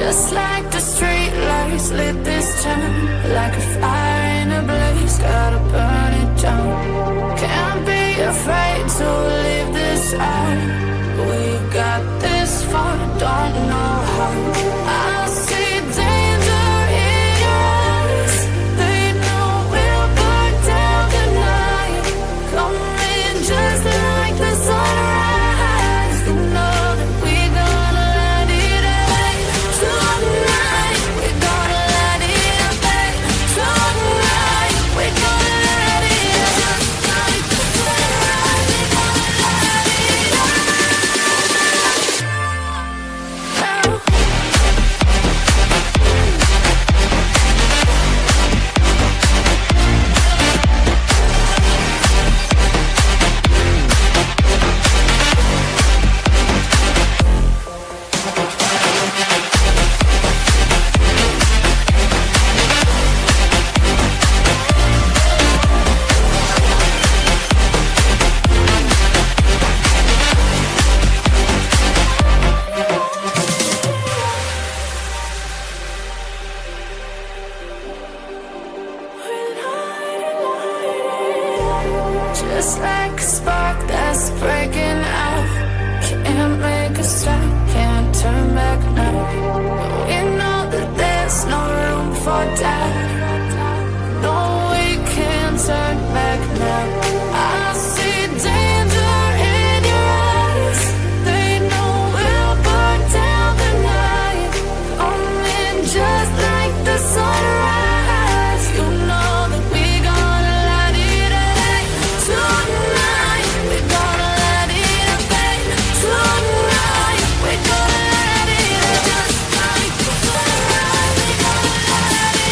Just like the street lights lit this town, like a fire in a blaze, gotta burn it down. Can't be afraid to leave this out. We got this far, don't know how. I see danger in your eyes. They know we'll burn down the night. Coming just like the sunrise. You know that we gonna let it rain. Tonight, we gonna let it rain. Tonight, we gonna let it rain. Just like the sunrise, we gonna let it just like a spark that's breaking out. Can't make a stop, can't turn back now. We know that there's no room for doubt. No, we can't turn back now. I see danger in your eyes. They know we'll burn down the night. Coming just like the sunrise. You know that we gonna let it rain. Tonight, we gonna let it rain. Tonight, we gonna let it rain. Just like the sunrise, we gonna let it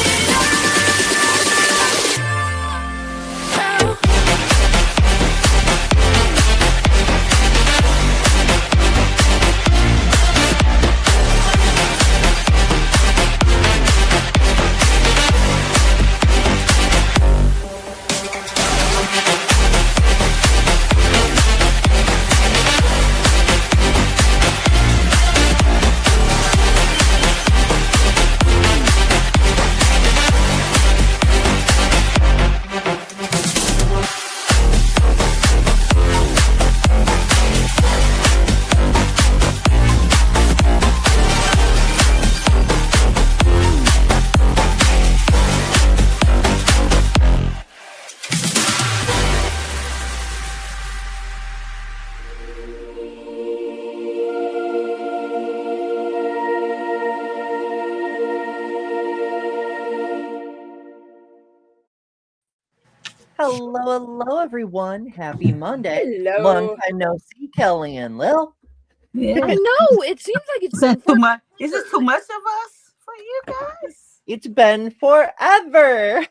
Hello, everyone. Happy Monday. Hello. Long time no see, Kelly and Lil. I know. It seems like it's been too much. Is this too much of us for you guys? It's been forever.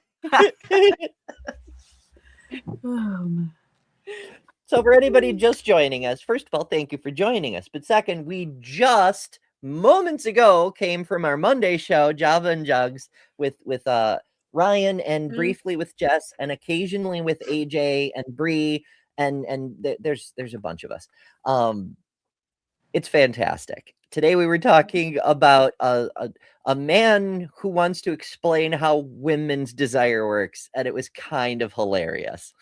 So for anybody just joining us, first of all, thank you for joining us. But second, we just moments ago came from our Monday show, Java and Jugs, with Ryan and briefly with Jess and occasionally with AJ and Bree and there's a bunch of us. It's fantastic. Today we were talking about a man who wants to explain how women's desire works, and it was kind of hilarious.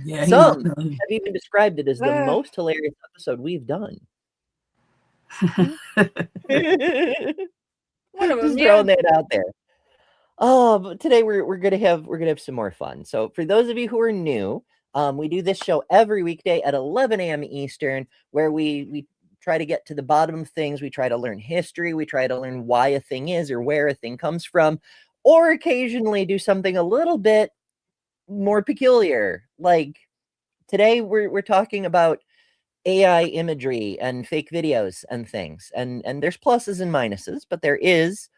Yeah, Some have even described it as the most hilarious episode we've done. one of them. Just throwing that out there. Oh, but today we're gonna have some more fun. So for those of you who are new, we do this show every weekday at 11 a.m. Eastern, where we try to get to the bottom of things. We try to learn history. We try to learn why a thing is or where a thing comes from, or occasionally do something a little bit more peculiar. Like today, we're talking about AI imagery and fake videos and things. And there's pluses and minuses, but there is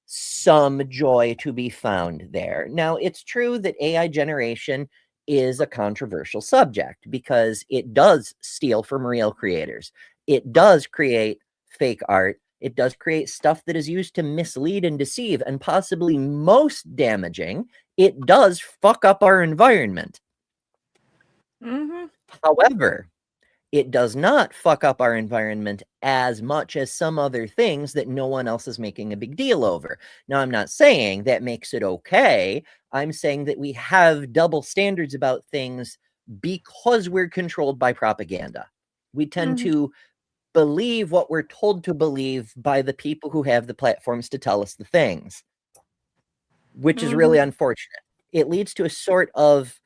some joy to be found there. Now, it's true that AI generation is a controversial subject because it does steal from real creators. It does create fake art. It does create stuff that is used to mislead and deceive, and possibly most damaging, it does fuck up our environment. However, It does not fuck up our environment as much as some other things that no one else is making a big deal over. Now, I'm not saying that makes it okay. I'm saying that we have double standards about things because we're controlled by propaganda. We tend to believe what we're told to believe by the people who have the platforms to tell us the things, which is really unfortunate. It leads to a sort of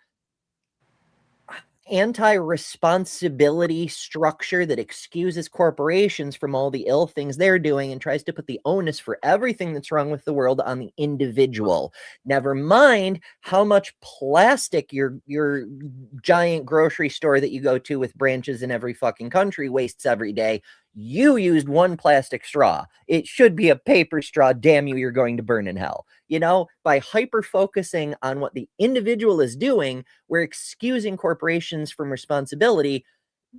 anti-responsibility structure that excuses corporations from all the ill things they're doing and tries to put the onus for everything that's wrong with the world on the individual. Never mind how much plastic your giant grocery store that you go to with branches in every fucking country wastes every day. You used one plastic straw. It should be a paper straw. Damn you, you're going to burn in hell. You know, by hyper-focusing on what the individual is doing, we're excusing corporations from responsibility,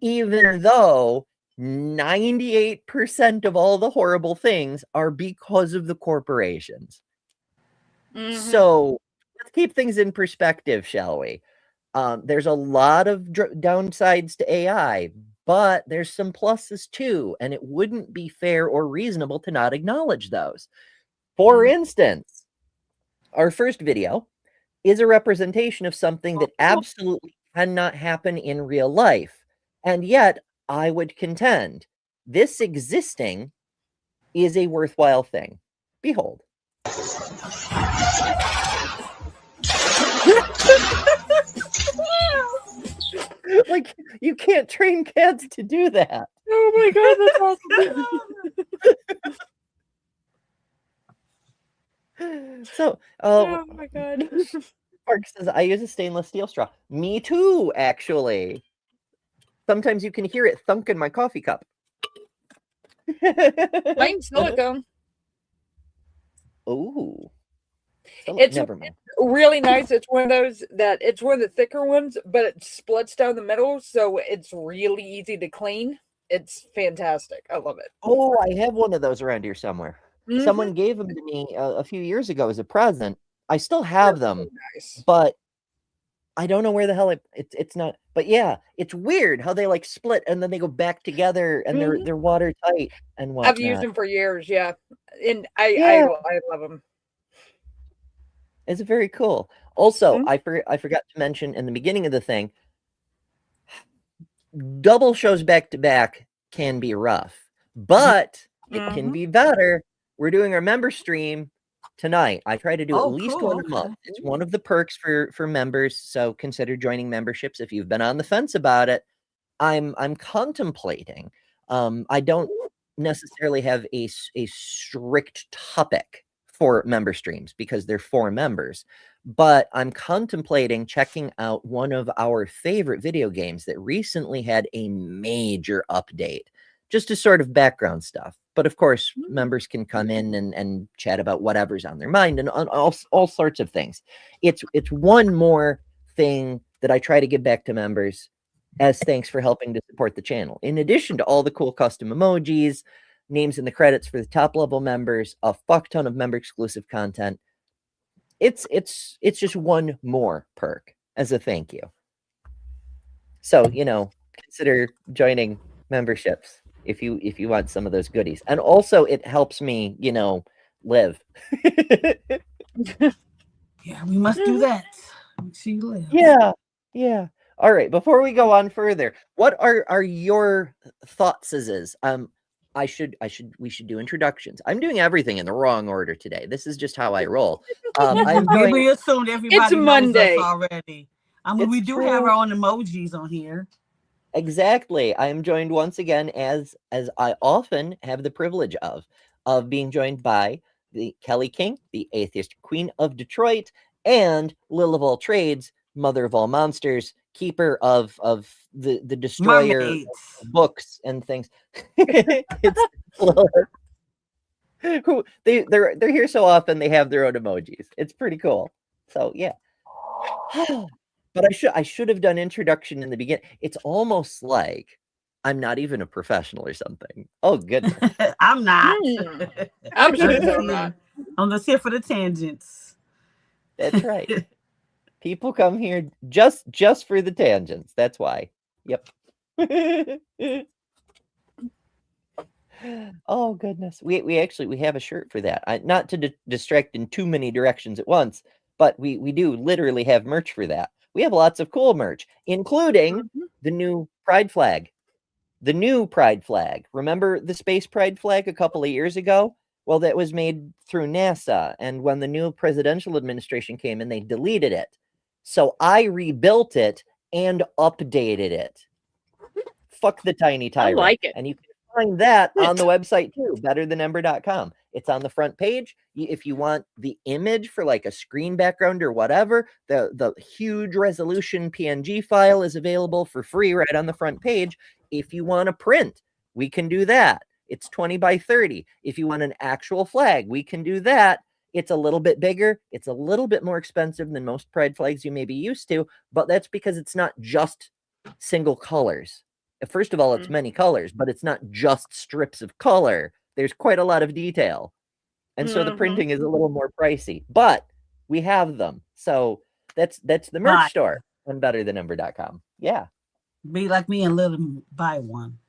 even though 98% of all the horrible things are because of the corporations. So let's keep things in perspective, shall we? There's a lot of downsides to AI, but there's some pluses too, and it wouldn't be fair or reasonable to not acknowledge those. For instance, our first video is a representation of something that absolutely cannot happen in real life. And yet, I would contend, this existing is a worthwhile thing. Behold. Like, you can't train cats to do that. Oh my god, that's awesome. So, Oh my god. Mark says, I use a stainless steel straw. Me too, actually. Sometimes you can hear it thunk in my coffee cup. Mine's silicone. Oh. It's never mind. really nice. It's one of those that it's one of the thicker ones, but it splits down the middle, so it's really easy to clean. It's fantastic. I love it. Oh, I have one of those around here somewhere. Someone gave them to me a few years ago as a present. I still have them, nice. but I don't know where the hell it's not. But yeah, it's weird how they like split and then they go back together and they're watertight and whatnot. I've used them for years, yeah, and I love them. It's very cool. Also, I forgot to mention in the beginning of the thing, double shows back to back can be rough, but it can be better. We're doing our member stream tonight. I try to do at least one a month. It's one of the perks for members, so consider joining memberships if you've been on the fence about it. I'm contemplating. I don't necessarily have a strict topic for member streams because they're for members, but I'm contemplating checking out one of our favorite video games that recently had a major update, just as sort of background stuff. But of course, members can come in and chat about whatever's on their mind and all sorts of things. It's one more thing that I try to give back to members as thanks for helping to support the channel. In addition to all the cool custom emojis, names in the credits for the top level members, a fuck ton of member exclusive content. It's just one more perk as a thank you. So, you know, consider joining memberships if you want some of those goodies. And also it helps me, you know, live. Yeah, we must do that. See, live. Yeah. All right, before we go on further, what are your thoughts is? We should do introductions. I'm doing everything in the wrong order today. This is just how I roll. We assumed everybody it's Monday knows us already. I mean, we do have our own emojis on here. Exactly. I am joined once again, as I often have the privilege of being joined by the Kelly King, the atheist queen of Detroit, and Lil of all trades, mother of all monsters, keeper of the destroyer Mermaids. Books and things. It's who they're here so often they have their own emojis. It's pretty cool. So yeah. But I should have done introduction in the beginning. It's almost like I'm not even a professional or something. Oh goodness. I'm not. I'm sure not. I'm just here for the tangents. That's right. People come here just for the tangents. That's why. Yep. Oh goodness, we actually have a shirt for that. Not to distract in too many directions at once, but we do literally have merch for that. We have lots of cool merch, including the new pride flag. The new pride flag. Remember the space pride flag a couple of years ago? Well, that was made through NASA, and when the new presidential administration came in, they deleted it. So I rebuilt it and updated it. Fuck the tiny tyrant. I like it. And you can find that on the website too, betterthanember.com. It's on the front page. If you want the image for like a screen background or whatever, the huge resolution PNG file is available for free right on the front page. If you want a print, we can do that. It's 20 by 30. If you want an actual flag, we can do that. It's a little bit bigger. It's a little bit more expensive than most pride flags you may be used to, but that's because it's not just single colors. First of all, it's many colors, but it's not just strips of color. There's quite a lot of detail. And so the printing is a little more pricey, but we have them. So that's the merch store on betterthanember.com. Yeah. Be like me and let them buy one.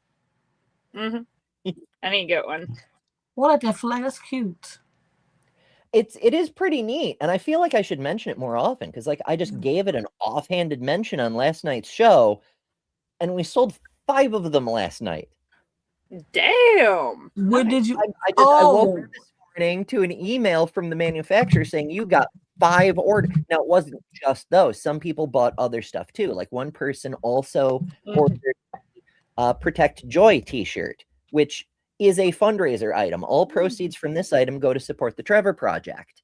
I need to get one. What like that flag? That's cute. It is pretty neat, and I feel like I should mention it more often because like I just gave it an offhanded mention on last night's show, and we sold 5 of them last night. Damn. Where did you? I woke up this morning to an email from the manufacturer saying you got 5 orders. Now it wasn't just those. Some people bought other stuff too. Like one person also ordered Protect Joy t-shirt, which is a fundraiser item. All proceeds from this item go to support the Trevor Project.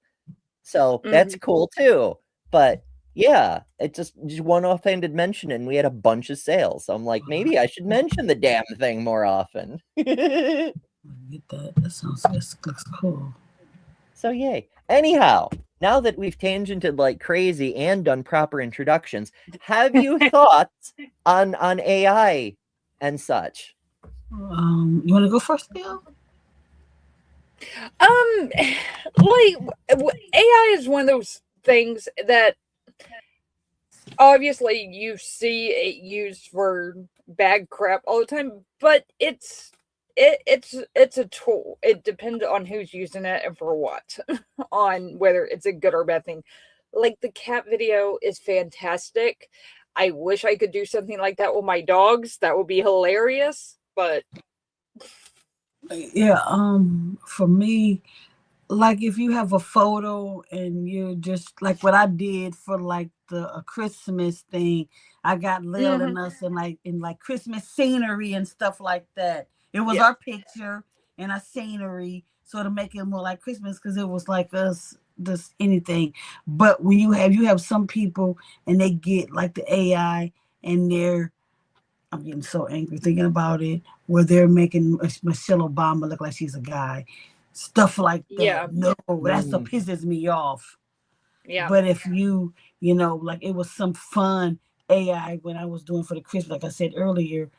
So that's cool too. But yeah, it's just one offhanded mention and we had a bunch of sales. So I'm like, maybe I should mention the damn thing more often. Get that. That looks cool. So yay. Anyhow, now that we've tangented like crazy and done proper introductions, have you thoughts on AI and such? You want to go first, Bill? Like AI is one of those things that obviously you see it used for bad crap all the time, but it's a tool. It depends on who's using it and for what, on whether it's a good or bad thing. Like the cat video is fantastic. I wish I could do something like that with my dogs. That would be hilarious. But yeah, for me, like if you have a photo and you're just like what I did for like a Christmas thing, I got Lil and us and like Christmas scenery and stuff like that. It was our picture and our scenery, so to make it more like Christmas because it was like us, just anything. But when you have some people and they get like the AI and I'm getting so angry thinking about it, where they're making Michelle Obama look like she's a guy. Stuff like that. Yeah. No, that stuff pisses me off. Yeah. But if you like it was some fun AI when I was doing for the Christmas, like I said earlier,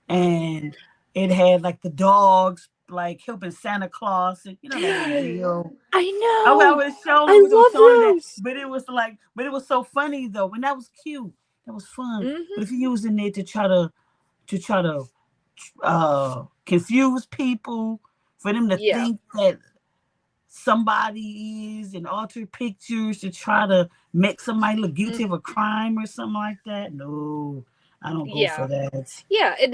and it had like the dogs like helping Santa Claus and that video. I know. I was showing I love those. but it was so funny though, and that was cute. That was fun. But if you're using it to try to confuse people, for them to think that somebody is and alter pictures to try to make somebody look guilty of a crime or something like that. No, I don't go for that. Yeah, it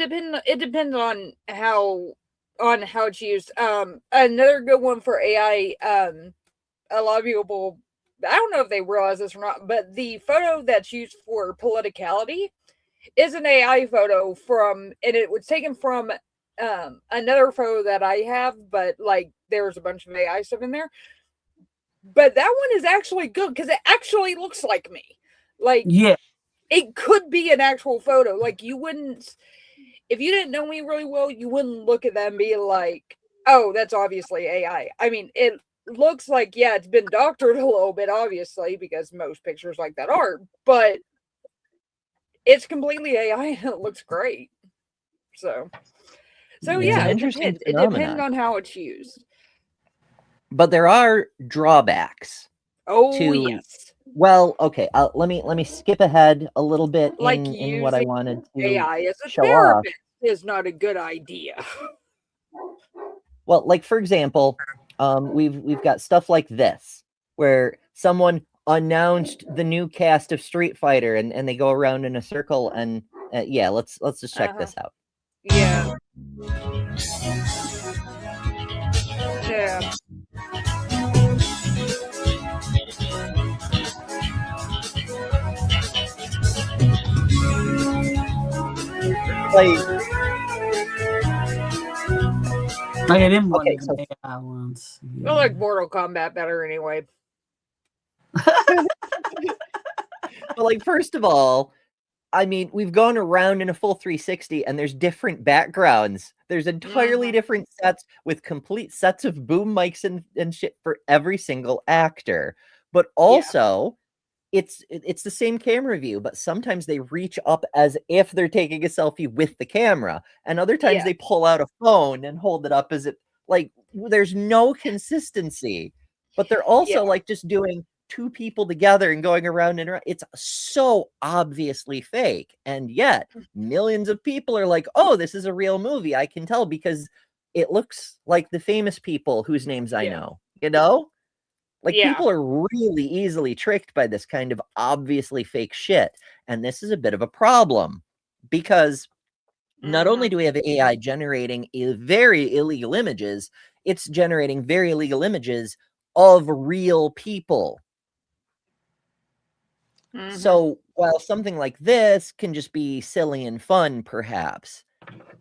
depends on how it's used. Another good one for AI, a lot of people, I don't know if they realize this or not, but the photo that's used for politicality is an AI photo and it was taken from another photo that I have, but like there's a bunch of AI stuff in there. But that one is actually good because it actually looks like me. Like, it could be an actual photo. Like, you wouldn't, if you didn't know me really well, you wouldn't look at that and be like, oh, that's obviously AI. I mean, it looks like, it's been doctored a little bit, obviously, because most pictures like that are, but it's completely AI and it looks great. So it depends on how it's used. But there are drawbacks to Well, okay. Let me skip ahead a little bit Like in what I using wanted to AI as a show off. therapist is not a good idea. Well, like for example, we've got stuff like this where someone announced the new cast of Street Fighter and they go around in a circle and yeah, let's just check this out. Yeah. Yeah. Like, Okay, them okay, weren't so even AI ones. I like Mortal Kombat better anyway. but like first of all, I mean, we've gone around in a full 360 and there's different backgrounds. There's entirely different sets with complete sets of boom mics and shit for every single actor. But also, it's the same camera view, but sometimes they reach up as if they're taking a selfie with the camera, and other times they pull out a phone and hold it up as it like there's no consistency. But they're also like just doing two people together and going around and around. It's so obviously fake, and yet millions of people are like, "Oh, this is a real movie. I can tell because it looks like the famous people whose names I know." You know? Like people are really easily tricked by this kind of obviously fake shit. And this is a bit of a problem because not only do we have AI generating very illegal images, it's generating very illegal images of real people. So while something like this can just be silly and fun, perhaps,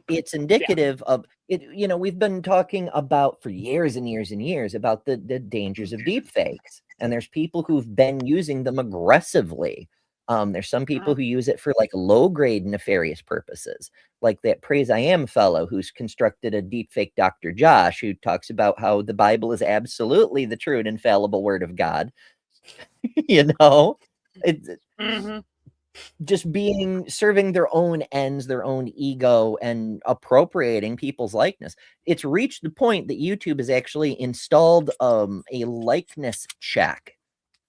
it's indicative of it. You know, we've been talking about for years and years and years about the dangers of deep fakes, and there's people who've been using them aggressively. There's some people who use it for like low grade nefarious purposes, like that Praise I Am fellow who's constructed a deep fake Dr. Josh, who talks about how the Bible is absolutely the true and infallible word of God. You know, it's just being serving their own ends, their own ego, and appropriating people's likeness. It's reached the point that YouTube has actually installed a likeness check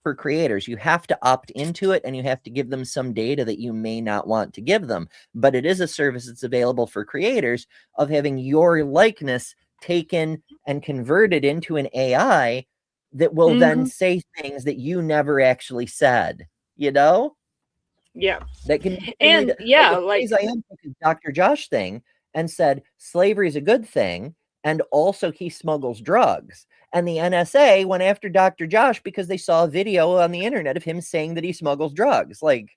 for creators. You have to opt into it and you have to give them some data that you may not want to give them. But it is a service that's available for creators of having your likeness taken and converted into an AI that will then say things that you never actually said, you know? Yeah. That can And like I am Dr. Josh thing and said slavery is a good thing, and also he smuggles drugs. And the NSA went after Dr. Josh because they saw a video on the internet of him saying that he smuggles drugs. Like,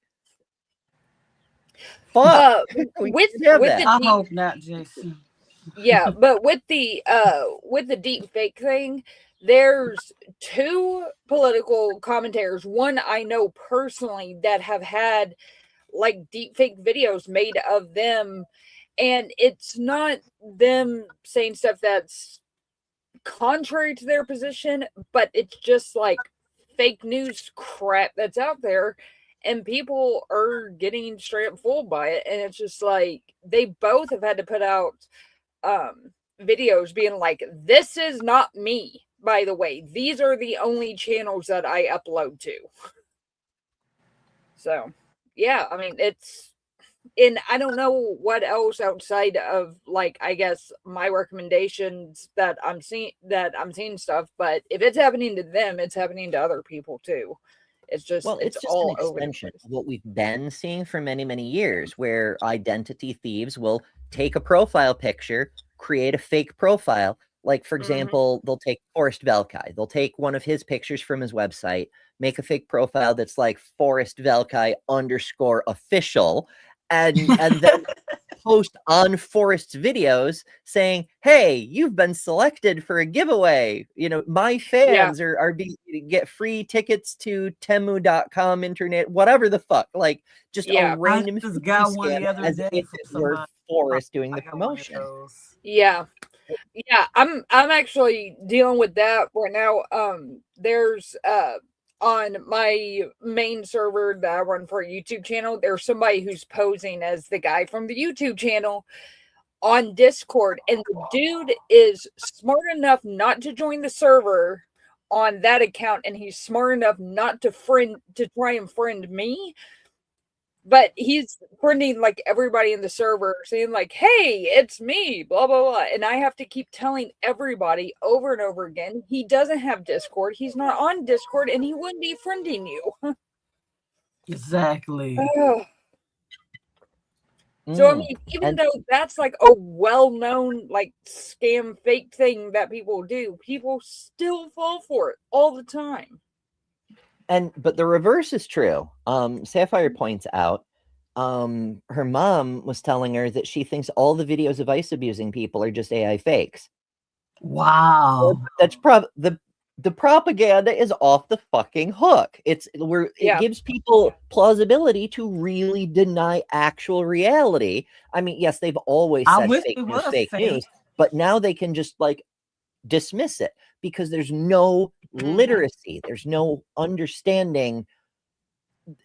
fuck. with that. I hope not, Jason. Yeah, but with the deep fake thing, there's two political commentators. One I know personally that have had like deep fake videos made of them, and it's not them saying stuff that's contrary to their position, but it's just like fake news crap that's out there, and people are getting straight up fooled by it. And it's just like they both have had to put out videos being like, this is not me, by the way, these are the only channels that I upload to. So yeah, I mean, and I don't know what else outside of like, I guess my recommendations that I'm seeing stuff, but if it's happening to them, it's happening to other people too. It's just, well, it's just all an over extension of what we've been seeing for many, many years, where identity thieves will take a profile picture, create a fake profile. Like, for example, they'll take Forrest Velkai. They'll take one of his pictures from his website, make a fake profile that's like Forrest Velkai _official, and then post on Forrest's videos saying, "Hey, you've been selected for a giveaway. You know, my fans are get free tickets to Temu.com internet, whatever the fuck." Like just a random just got one the other as day if it were Forrest doing the promotion. Yeah. I'm actually dealing with that right now. There's on my main server that I run for a YouTube channel, there's somebody who's posing as the guy from the YouTube channel on Discord, and the dude is smart enough not to join the server on that account, and he's smart enough not to try and friend me. But he's friending like everybody in the server, saying like, "Hey, it's me," blah blah blah, and I have to keep telling everybody over and over again, he doesn't have Discord, he's not on Discord, and he wouldn't be friending you. Exactly. So I mean, even though that's like a well-known like scam fake thing that people do, people still fall for it all the time. But the reverse is true. Sapphire points out, her mom was telling her that she thinks all the videos of ICE abusing people are just AI fakes. Wow. That's the propaganda is off the fucking hook. It gives people plausibility to really deny actual reality. I mean, yes, they've always said fake news, but now they can just like dismiss it because there's no literacy, there's no understanding,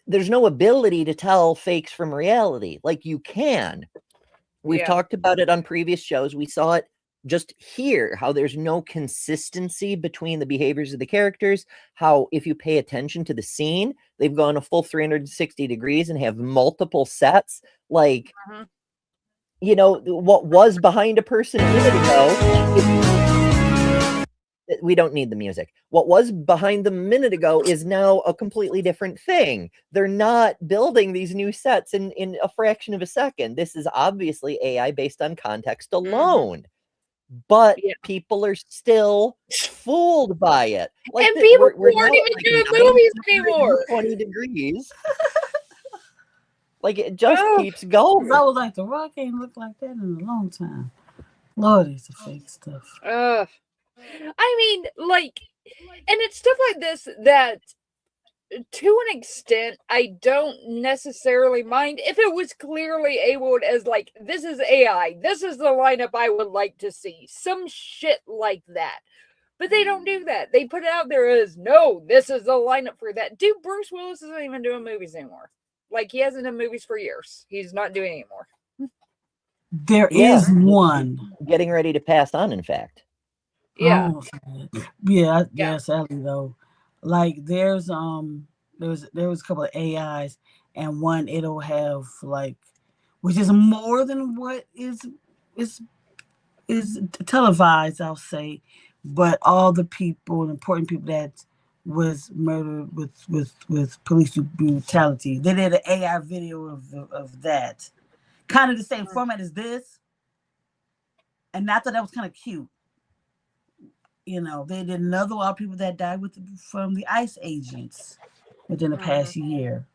there's no ability to tell fakes from reality. Like you can. We've talked about it on previous shows. We saw it just here, how there's no consistency between the behaviors of the characters, how if you pay attention to the scene, they've gone a full 360 degrees and have multiple sets. Like, you know, what was behind a person a minute ago, we don't need the music. What was behind them a minute ago is now a completely different thing. They're not building these new sets in a fraction of a second. This is obviously AI based on context alone. But people are still fooled by it. Like and people aren't even doing movies anymore. 20 degrees. Like it just keeps going. I was like, The Rock ain't looked like that in a long time. Lord, it's the fake stuff. I mean, like, and it's stuff like this that, to an extent, I don't necessarily mind if it was clearly labeled as like, this is AI, this is the lineup I would like to see, some shit like that. But they don't do that. They put it out there as, no, this is the lineup for that. Dude, Bruce Willis isn't even doing movies anymore. Like, he hasn't done movies for years. He's not doing it anymore. There is one getting ready to pass on, in fact. Yeah. Yeah, sadly though. Like there was a couple of AIs, and one it'll have like, which is more than what is televised, I'll say, but all the people, important people that was murdered with police brutality. They did an AI video of that, kind of the same format as this, and I thought that was kind of cute. You know, they did another lot of people that died from the ICE agents within the past year.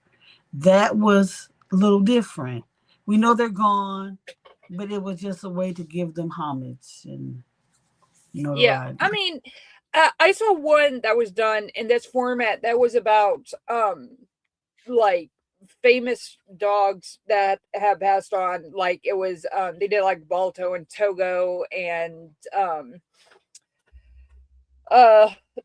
That was a little different. We know they're gone, but it was just a way to give them homage and notoriety. I mean, I saw one that was done in this format that was about like famous dogs that have passed on. Like it was they did like Balto and Togo and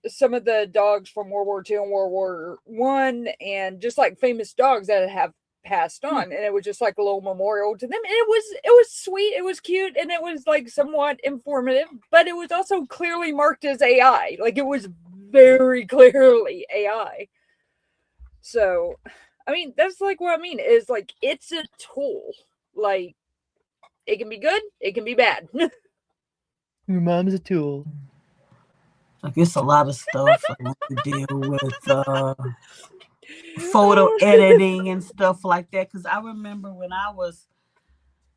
some of the dogs from World War II and World War I, and just like famous dogs that have passed on, and it was just like a little memorial to them, and it was sweet, it was cute, and it was like somewhat informative, but it was also clearly marked as AI. Like it was very clearly AI. So I mean, that's like what I mean is like it's a tool. Like it can be good, it can be bad. Your mom's a tool. Like it's a lot of stuff to deal with photo editing and stuff like that. Because I remember when I was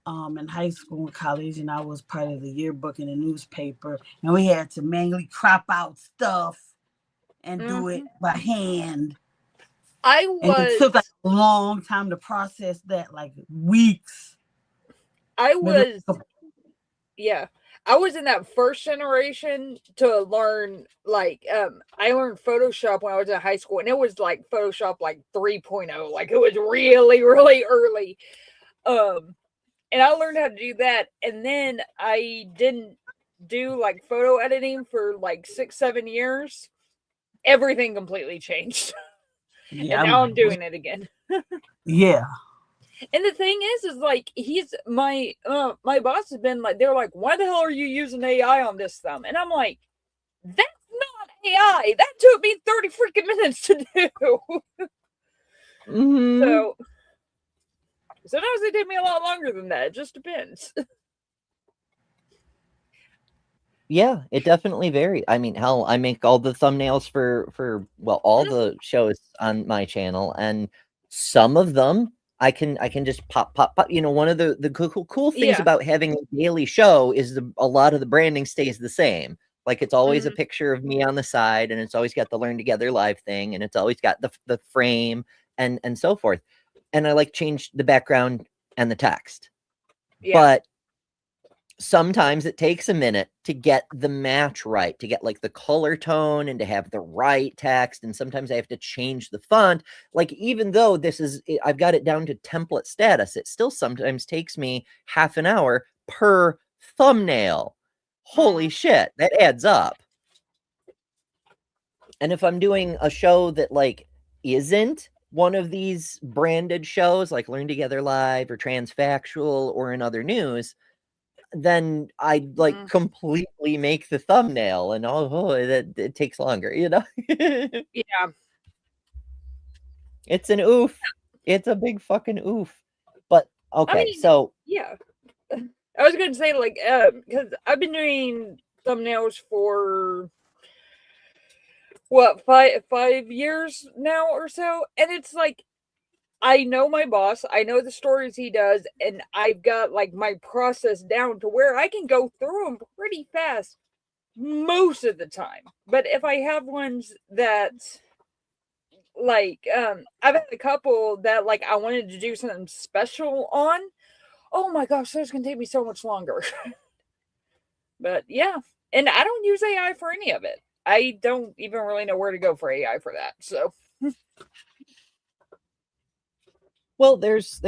in high school and college, and I was part of the yearbook in the newspaper, and we had to manually crop out stuff and do it by hand. And it took like a long time to process that, like weeks. I was in that first generation to learn, like, I learned Photoshop when I was in high school, and it was like Photoshop like 3.0, like it was really, really early. And I learned how to do that, and then I didn't do like photo editing for like 6-7 years. Everything completely changed. Yeah, and now I'm doing it again. Yeah. And the thing is like he's my boss has been like, they're like, why the hell are you using AI on this thumb? And I'm like, that's not AI. That took me 30 freaking minutes to do. Mhm. So sometimes they take me a lot longer than that. It just depends. Yeah, it definitely varies. I mean, hell, I make all the thumbnails for well, all the shows on my channel, and some of them I can just pop. You know, one of the cool things Yeah. about having a daily show is a lot of the branding stays the same. Like it's always a picture of me on the side, and it's always got the Learn Together live thing, and it's always got the frame and so forth. And I like change the background and the text. Yeah. But sometimes it takes a minute to get the match right, to get like the color tone and to have the right text. And sometimes I have to change the font. Like, even though I've got it down to template status, it still sometimes takes me half an hour per thumbnail. Holy shit, that adds up. And if I'm doing a show that like isn't one of these branded shows like Learn Together Live or Transfactual or in other news, then I like completely make the thumbnail and it takes longer, you know? Yeah. It's an oof. It's a big fucking oof. But okay, I mean, so yeah. I was gonna say, like, because I've been doing thumbnails for what, 5 years now or so, and it's like I know my boss, I know the stories he does, and I've got like my process down to where I can go through them pretty fast most of the time. But if I have ones that like I've had a couple that like I wanted to do something special on, oh my gosh, that's gonna take me so much longer. But yeah, and I don't use AI for any of it. I don't even really know where to go for AI for that. So well, there's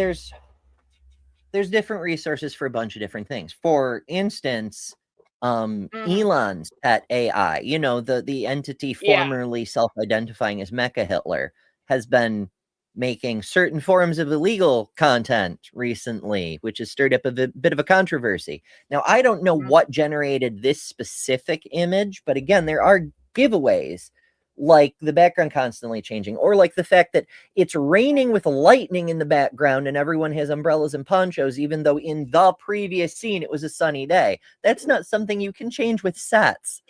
different resources for a bunch of different things. For instance, Elon's pet AI, you know, the entity formerly self-identifying as Mecha Hitler, has been making certain forms of illegal content recently, which has stirred up a bit of a controversy. Now, I don't know what generated this specific image, but again, there are giveaways, like the background constantly changing, or like the fact that it's raining with lightning in the background and everyone has umbrellas and ponchos, even though in the previous scene it was a sunny day. That's not something you can change with sets.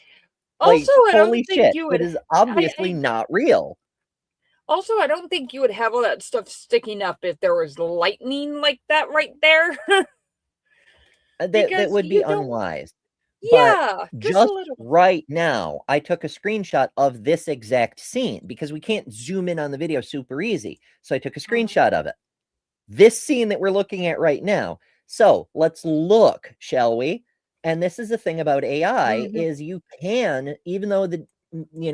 Also, Like, I holy don't think shit, you that would. is obviously not real. Also, I don't think you would have all that stuff sticking up if there was lightning like that right there. That would be you don't. unwise. But Yeah, just a just little. right now, I took a screenshot of this exact scene because we can't zoom in on the video super easy. So I took a screenshot of it. This scene that we're looking at right now. So let's look, shall we? And this is the thing about AI is you can, even though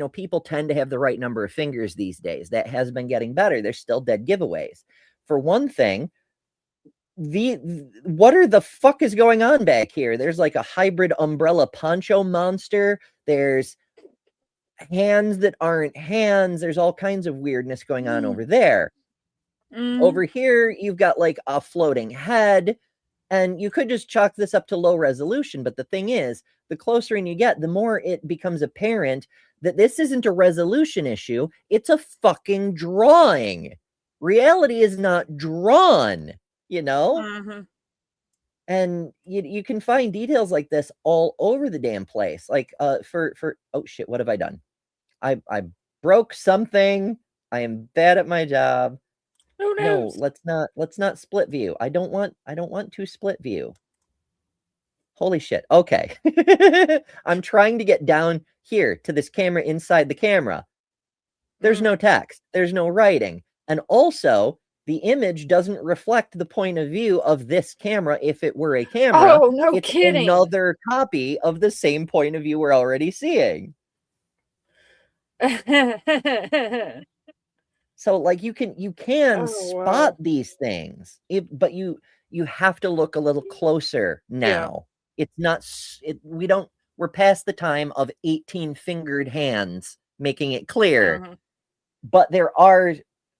people tend to have the right number of fingers these days, that has been getting better. There's still dead giveaways. For one thing, what are the fuck is going on back here? There's like a hybrid umbrella poncho monster. There's hands that aren't hands. There's all kinds of weirdness going on over there. Over here, you've got like a floating head, and you could just chalk this up to low resolution. But the thing is, the closer in you get, the more it becomes apparent that this isn't a resolution issue. It's a fucking drawing. Reality is not drawn, you know? And you can find details like this all over the damn place. Like for oh shit, what have I done? I broke something. I am bad at my job. No, let's not split view. I don't want to split view. Holy shit. Okay. I'm trying to get down here to this camera inside the camera. There's no text. There's no writing. And also, the image doesn't reflect the point of view of this camera if it were a camera. Oh, no it's kidding. Another copy of the same point of view we're already seeing. So like you can spot these things, but you have to look a little closer now. It's not we're past the time of 18 fingered hands making it clear. But there are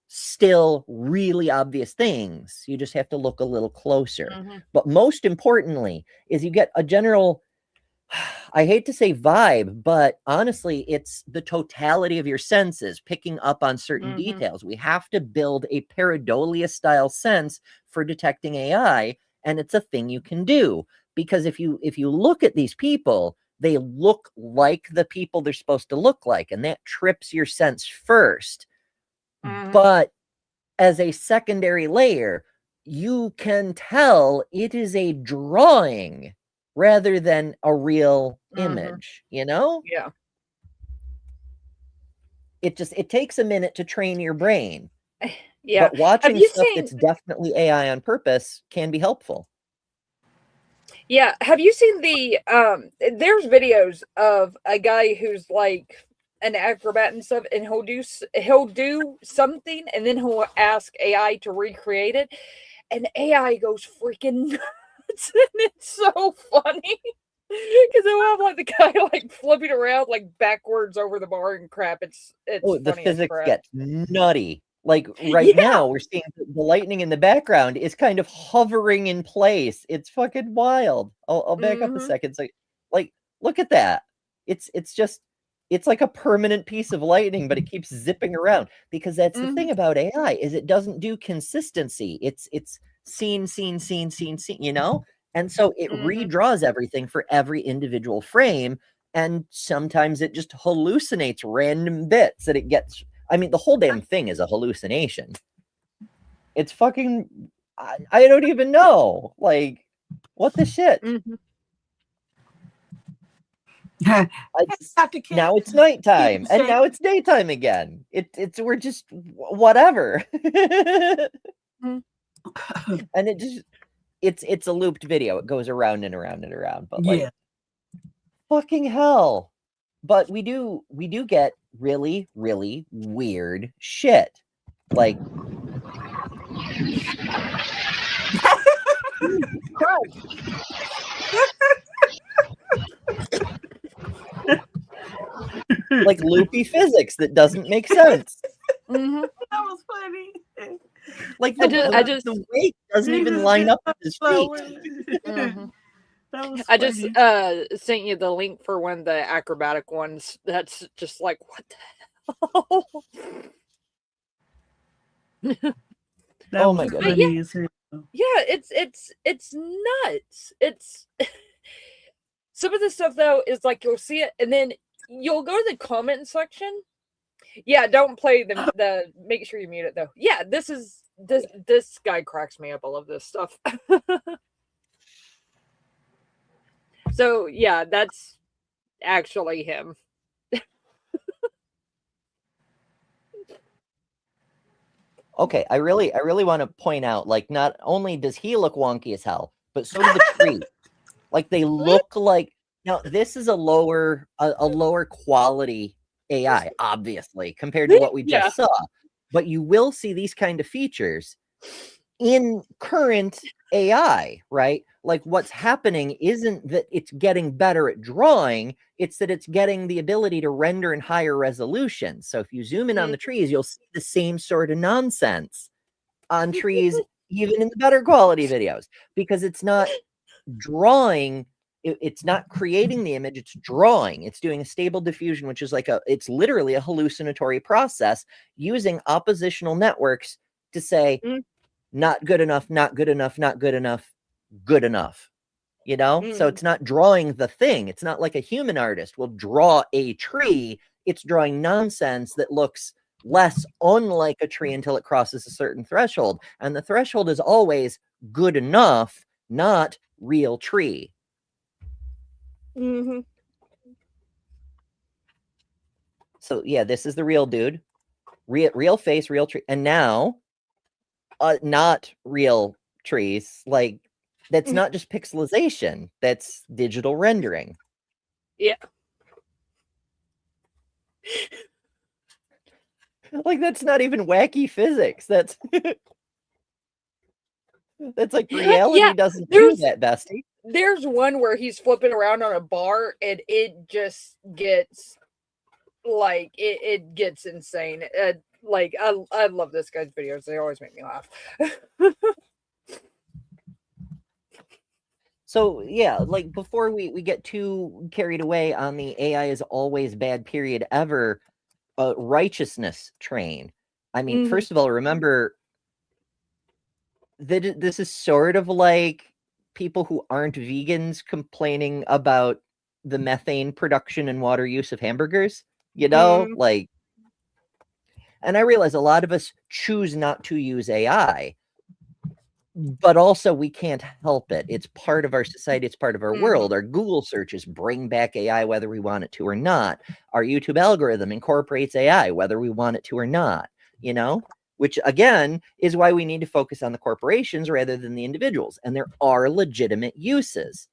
still really obvious things. You just have to look a little closer. But most importantly is you get a general I hate to say vibe, but honestly, it's the totality of your senses picking up on certain details. We have to build a pareidolia style sense for detecting AI, and it's a thing you can do. Because if you look at these people, they look like the people they're supposed to look like, and that trips your sense first. But as a secondary layer, you can tell it is a drawing rather than a real image, you know? Yeah. It takes a minute to train your brain. Yeah. But watching you stuff seen- that's definitely AI on purpose can be helpful. Yeah. Have you seen the there's videos of a guy who's like an acrobat and stuff, and he'll do something and then he'll ask AI to recreate it, and AI goes freaking nuts, and it's so funny. Because they'll have like the guy like flipping around like backwards over the bar and crap. It's Oh, the funny as physics crap. get nutty. Like right now, we're seeing the lightning in the background is kind of hovering in place. It's fucking wild. I'll back up a second. So, like, look at that. It's like a permanent piece of lightning, but it keeps zipping around because that's the thing about AI is it doesn't do consistency. It's scene, you know? And so it redraws everything for every individual frame. And sometimes it just hallucinates random bits that it gets. I mean, the whole damn thing is a hallucination. It's fucking, I don't even know. Like, what the shit? Now it's nighttime, and now it's daytime again. We're just whatever. And it just, it's a looped video. It goes around and around and around. But like, fucking hell. But we do get really, really weird shit. Like, like loopy physics that doesn't make sense. That was funny. Like the weight doesn't even line up with his feet. I just sent you the link for one of the acrobatic ones. That's just like, what the hell? Oh my goodness. Yeah, it's nuts. It's some of the stuff though is like you'll see it and then you'll go to the comment section. Yeah, don't play the make sure you mute it though. Yeah, this guy cracks me up. I love this stuff. So yeah, that's actually him. Okay, I really want to point out, like, not only does he look wonky as hell, but so do the trees. Like, they look like, now this is a lower quality AI, obviously, compared to what we just saw. But you will see these kind of features in current AI, right? Like, what's happening isn't that it's getting better at drawing, it's that it's getting the ability to render in higher resolution. So if you zoom in on the trees, you'll see the same sort of nonsense on trees, even in the better quality videos, because it's not drawing, it's not creating the image, it's drawing. It's doing a stable diffusion, which is like it's literally a hallucinatory process using oppositional networks to say, not good enough, not good enough, not good enough, good enough. You know? So it's not drawing the thing. It's not like a human artist will draw a tree. It's drawing nonsense that looks less unlike a tree until it crosses a certain threshold. And the threshold is always good enough, not real tree. So yeah, this is the real dude. Real face, real tree. And now, not real trees. Like, that's not just pixelization, that's digital rendering. Yeah. Like, that's not even wacky physics. That's that's like reality doesn't do that, bestie. There's one where he's flipping around on a bar and it just gets like it gets insane. Like I love this guy's videos. They always make me laugh. So yeah, like before we get too carried away on the AI is always bad period ever righteousness train. I mean, first of all, remember that this is sort of like people who aren't vegans complaining about the methane production and water use of hamburgers, like, and I realize a lot of us choose not to use AI, but also we can't help it. It's part of our society. It's part of our world. Our Google searches bring back AI, whether we want it to or not. Our YouTube algorithm incorporates AI, whether we want it to or not, which again is why we need to focus on the corporations rather than the individuals. And there are legitimate uses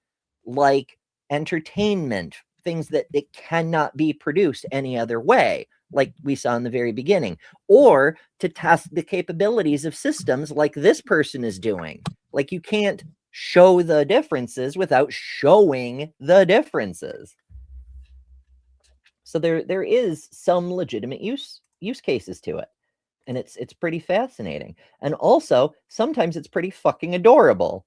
like entertainment, things that it cannot be produced any other way, like we saw in the very beginning, or to test the capabilities of systems like this person is doing. Like you can't show the differences without showing the differences. So there is some legitimate use cases to it. And it's pretty fascinating. And also, sometimes it's pretty fucking adorable.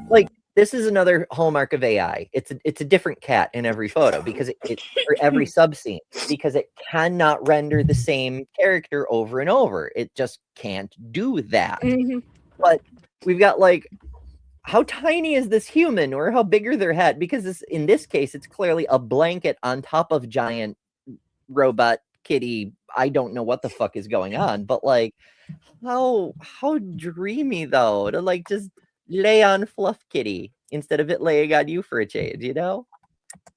Like, this is another hallmark of AI. It's a different cat in every photo because or every subscene, because it cannot render the same character over and over. It just can't do that. But we've got like, how tiny is this human, or how big are their head? Because in this case, it's clearly a blanket on top of giant robot kitty. I don't know what the fuck is going on, but like, how dreamy though to like just lay on Fluff Kitty instead of it laying on you for a change,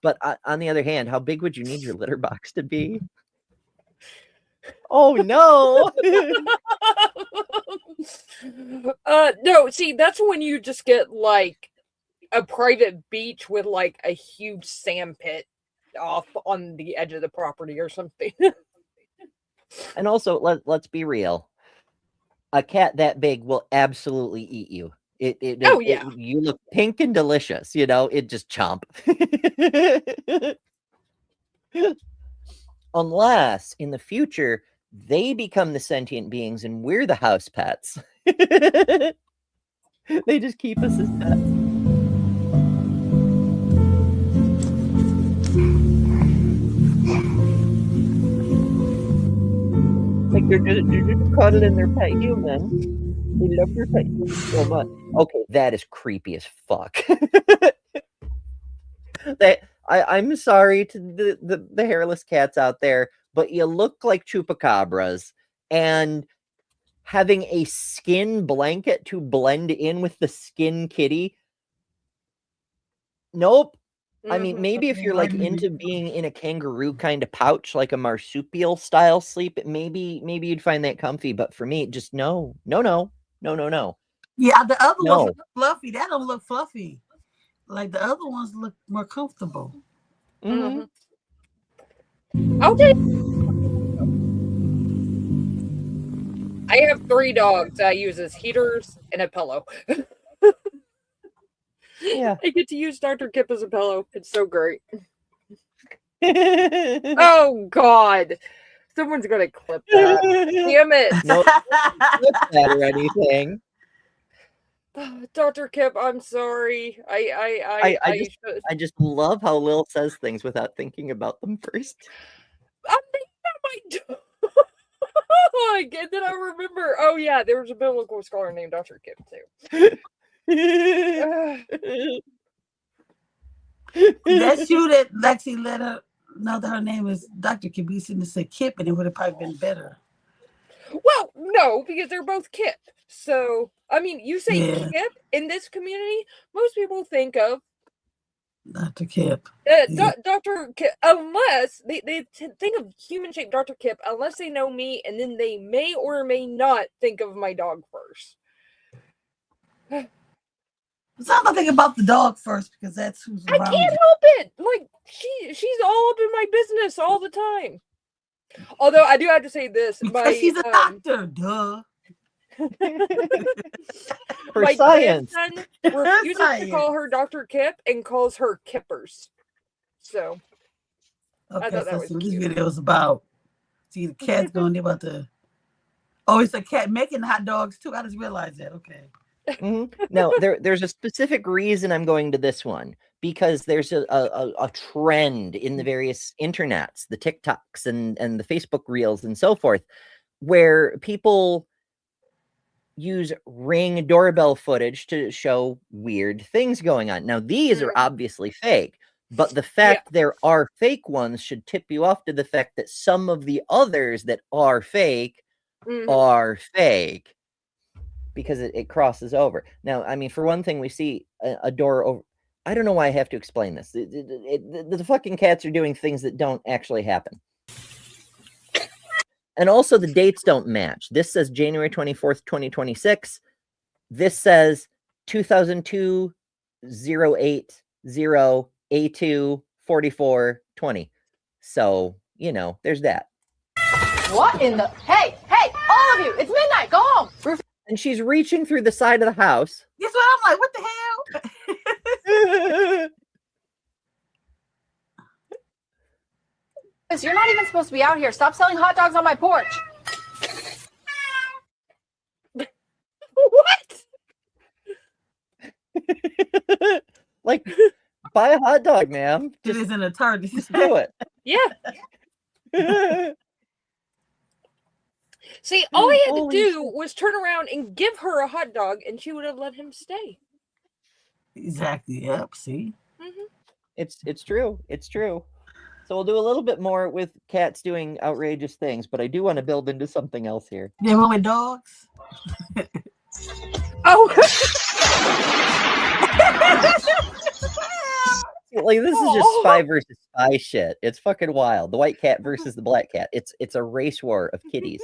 But on the other hand, how big would you need your litter box to be? Oh no. No, see, that's when you just get like a private beach with like a huge sand pit off on the edge of the property or something. And also, let's be real. A cat that big will absolutely eat you. You look pink and delicious, it just chomp. Unless in the future they become the sentient beings and we're the house pets. They just keep us as pets. Like they're just cuddling their pet human. They love their pet human so much. Okay, that is creepy as fuck. I'm sorry to the hairless cats out there, but you look like chupacabras, and having a skin blanket to blend in with the skin kitty. Nope. I mean, maybe if you're like into being in a kangaroo kind of pouch, like a marsupial style sleep, maybe you'd find that comfy. But for me, just no. Yeah, the other ones look fluffy. That don't look fluffy. Like the other ones look more comfortable. Okay. I have 3 dogs I use as heaters and a pillow. Yeah. I get to use Dr. Kip as a pillow. It's so great. Oh, God. Someone's going to clip that. Damn it. No, clip that or anything. Dr. Kip, I'm sorry. I just love how Lil says things without thinking about them first. I'm thinking about my dog. And then I remember, oh yeah, there was a biblical scholar named Dr. Kip too. That's you that Lexi let her know that her name is Dr. Kip. You shouldn't have said Kip, and it would have probably been better. Well, no, because they're both Kip. So, I mean, you say Kip in this community, most people think of Dr. Kip. Dr. Kip, unless they think of human-shaped Dr. Kip, unless they know me, and then they may or may not think of my dog first. So I'm gonna think about the dog first because that's who's around. I can't help it. Like she's all up in my business all the time. Although I do have to say this, because she's a doctor, duh. For my science. grandson refuses to call her Dr. Kip and calls her Kippers. So Okay, thought that so was see what this cute. video is about. See, the cat's going there about the. Oh, it's a cat making hot dogs too. I just realized that. Okay. Now, there's a specific reason I'm going to this one, because there's a trend in the various internets, the TikToks and the Facebook reels and so forth, where people use Ring doorbell footage to show weird things going on. Now, these are obviously fake, but the fact there are fake ones should tip you off to the fact that some of the others that are fake are fake, because it crosses over. Now, I mean, for one thing, we see a door over. I don't know why I have to explain this. The fucking cats are doing things that don't actually happen. And also the dates don't match. This says January 24th, 2026. This says 2002 080 A2 4420. So, you know, there's that. What in the? Hey, all of you, it's midnight, go home. And she's reaching through the side of the house. Guess what? I'm like, what the hell? You're not even supposed to be out here. Stop selling hot dogs on my porch. What? Like, buy a hot dog, ma'am. It isn't a target. Just do it. Yeah. See, all he had to do was turn around and give her a hot dog, and she would have let him stay. Exactly. Yep. See. It's true. It's true. So we'll do a little bit more with cats doing outrageous things, but I do want to build into something else here. Yeah, one with dogs. Oh. Like, this is just spy versus spy shit. It's fucking wild. The white cat versus the black cat. It's a race war of kitties.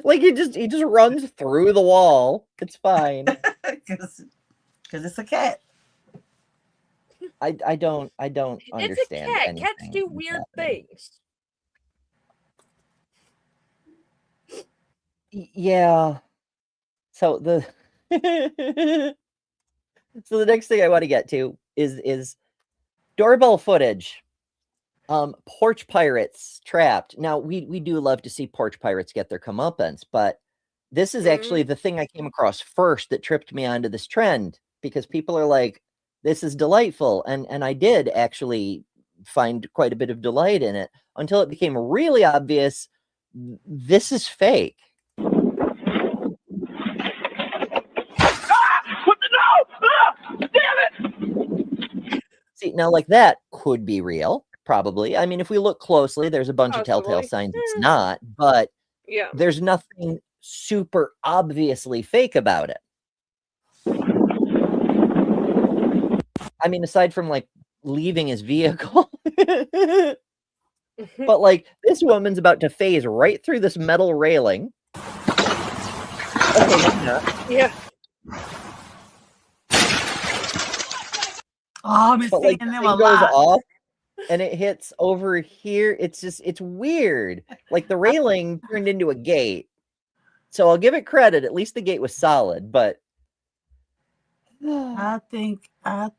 Like, he just runs through the wall. It's fine. Because it's a cat. I don't understand. It's a cat. Cats do weird things. Yeah. So the next thing I want to get to is doorbell footage. Porch pirates trapped. Now we do love to see porch pirates get their comeuppance, but this is actually the thing I came across first that tripped me onto this trend, because people are like, this is delightful, and I did actually find quite a bit of delight in it until it became really obvious this is fake. See, now, like, that could be real, probably. I mean, if we look closely, there's a bunch of telltale signs it's not, but there's nothing super obviously fake about it. I mean, aside from, like, leaving his vehicle. But, like, this woman's about to phase right through this metal railing. Okay, maybe not. Yeah. Oh, I've been But, seeing like, the them thing a goes lot. off and it hits over here. It's weird. Like, the railing turned into a gate. So I'll give it credit. At least the gate was solid, but I think I've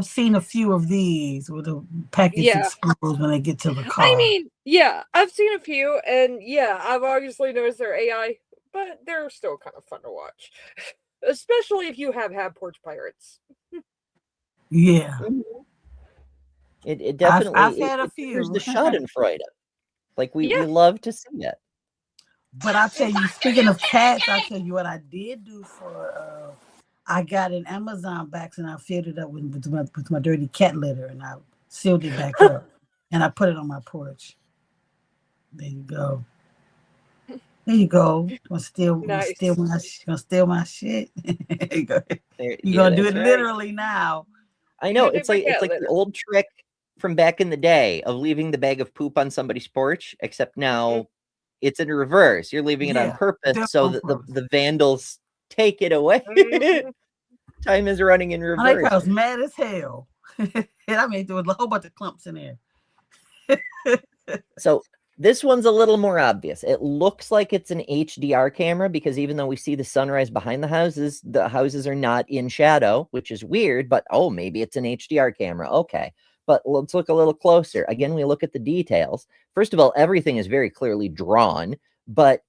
seen a few of these where the package explodes when they get to the car. I mean, yeah, I've seen a few, and yeah, I've obviously noticed they're AI, but they're still kind of fun to watch, especially if you have had porch pirates. Yeah, it definitely. I've had a few. Here's the Schadenfreude. Like, we love to see it. But I'll tell you, speaking of cats, I'll tell you what I did do for. I got an Amazon box and I filled it up with my dirty cat litter, and I sealed it back up, and I put it on my porch. There you go. There you go. Gonna steal my shit. There you go. You're gonna do it literally now. I know, it's like the old trick from back in the day of leaving the bag of poop on somebody's porch, except now it's in reverse. You're leaving it on purpose so that the vandals take it away. Time is running in reverse. I think I was mad as hell. And I made there was a whole bunch of clumps in there. So This one's a little more obvious. It looks like it's an HDR camera because even though we see the sunrise behind the houses are not in shadow, which is weird, but oh, maybe it's an HDR camera. Okay. But let's look a little closer. Again, we look at the details. First of all, everything is very clearly drawn, but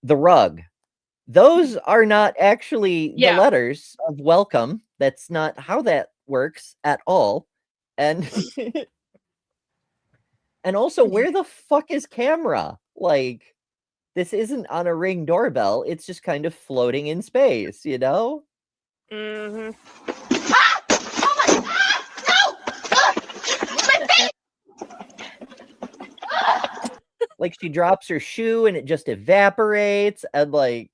the rug, those are not actually the letters of welcome. That's not how that works at all. And and also, where the fuck is camera? Like, this isn't on a Ring doorbell. It's just kind of floating in space, you know? Mm-hmm. Like, she drops her shoe and it just evaporates. And, like,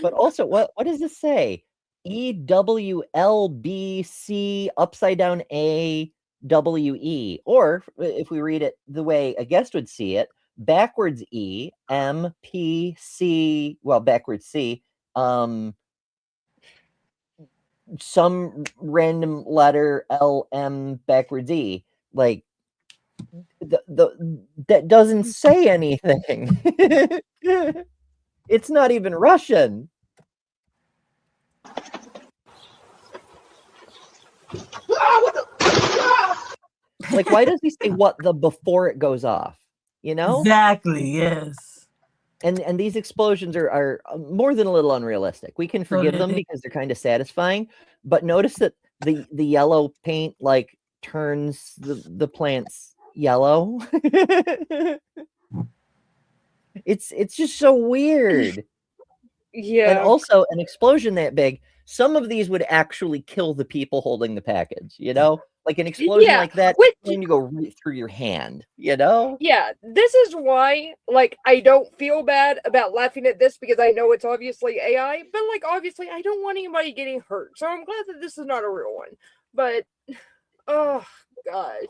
but also, what does this say? EWLBC upside down AWE. Or if we read it the way a guest would see it, backwards E, MPC, well, backwards C, some random letter LM backwards E. Like, that doesn't say anything. It's not even Russian. Like, why does he say what the before it goes off? You know? Exactly, yes. And these explosions are more than a little unrealistic. We can forgive them because they're kind of satisfying. But notice that the yellow paint like turns the plants yellow. It's just so weird. Yeah. And also an explosion that big, some of these would actually kill the people holding the package, you know? Like an explosion like that is going to go right through your hand, you know? Yeah, this is why, like, I don't feel bad about laughing at this because I know it's obviously AI, but, like, obviously I don't want anybody getting hurt. So I'm glad that this is not a real one. But, oh, God.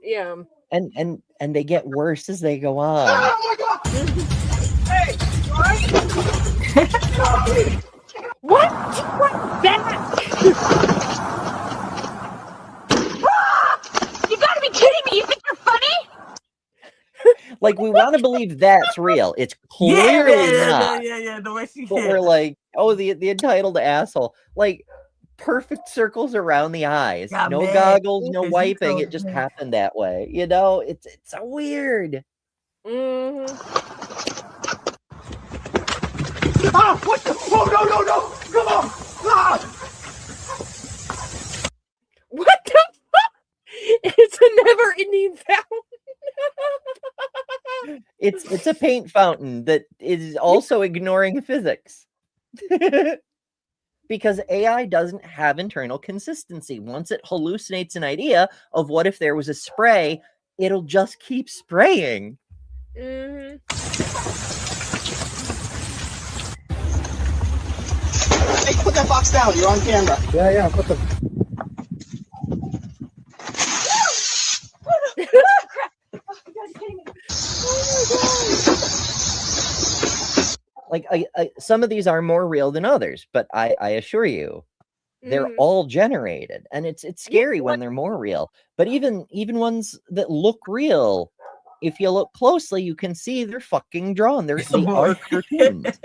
Yeah. And they get worse as they go on. Oh my God! Hey, What? Back! You gotta be kidding me! You think you're funny? Like, we want to believe that's real. It's clearly not. Yeah. The way she But we're like, oh, the entitled asshole. Like, perfect circles around the eyes. Got No mad goggles, no because he wiping. told It just her. happened that way. You know, it's so weird. Mm-hmm. Ah, what the? Oh, no! Come on! Ah! What the fuck? It's a never-ending fountain. It's a paint fountain that is also ignoring physics. Because AI doesn't have internal consistency. Once it hallucinates an idea of what if there was a spray, it'll just keep spraying. Mm-hmm. Hey, put that box down. You're on camera. Yeah. Put the. Like, some of these are more real than others, but I assure you, they're all generated, and it's scary when they're more real. But even ones that look real, if you look closely, you can see they're fucking drawn. They are cartoons.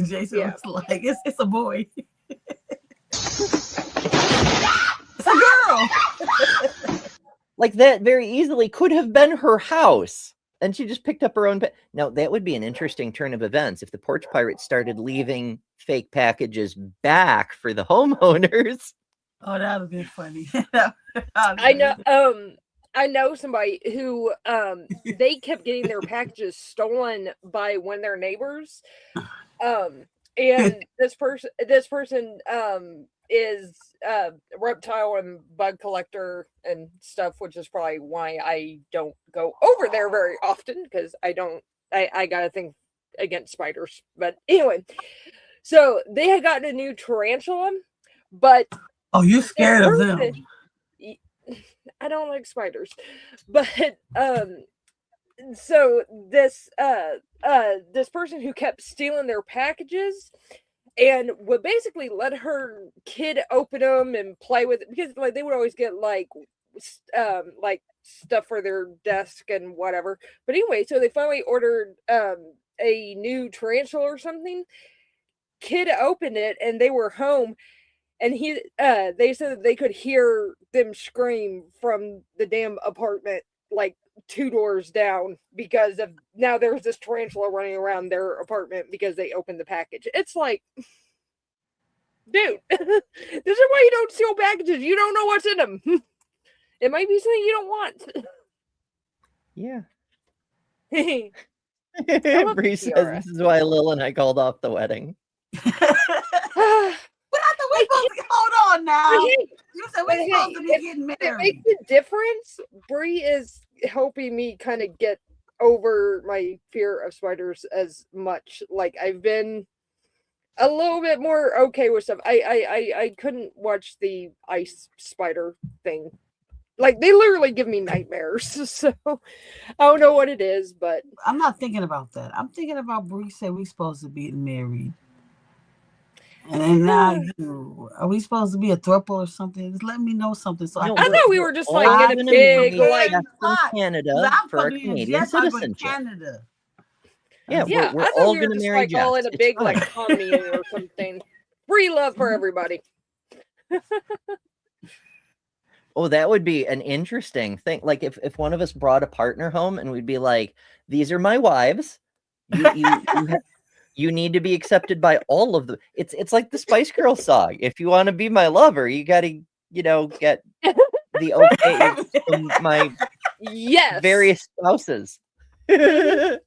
Jason was like, it's a boy. It's a girl. Like, that very easily could have been her house, and she just picked up her own. Now, that would be an interesting turn of events if the porch pirates started leaving fake packages back for the homeowners. Oh, that would be funny. I know somebody who they kept getting their packages stolen by one of their neighbors. And this person is a reptile and bug collector and stuff, which is probably why I don't go over there very often, because I gotta think against spiders. But anyway, so they had gotten a new tarantula, but oh, you're scared of them. I don't like spiders, but so this person who kept stealing their packages and would basically let her kid open them and play with it, because like they would always get like stuff for their desk and whatever. But anyway, so they finally ordered a new tarantula or something. Kid opened it and they were home, and they said that they could hear them scream from the damn apartment like 2 doors down, because of now there's this tarantula running around their apartment because they opened the package. It's like, dude, this is why you don't steal packages. You don't know what's in them. It might be something you don't want. Yeah. love Bree says Kiara. this is why Lil and I called off the wedding. But I thought we supposed to hold on now. You said we're supposed to be getting It married. makes a difference. Bree is helping me kind of get over my fear of spiders as much. Like, I've been a little bit more okay with stuff. I couldn't watch the ice spider thing. Like, they literally give me nightmares. So I don't know what it is, but I'm not thinking about that. I'm thinking about Bree said we supposed to be married. And then now are we supposed to be a throuple or something? Just let me know something. So No, I thought we were just like in a big like from Canada for our Canadian citizenship. Canada. Yeah, yeah. we're I thought all we were gonna just marry like all in Jess. a It's big fine. like commune or something. Free love for everybody. Oh, that would be an interesting thing. Like if one of us brought a partner home and we'd be like, "These are my wives. You need to be accepted by all of them." It's like the Spice Girls song. If you want to be my lover, you got to, get the okay from my various spouses. My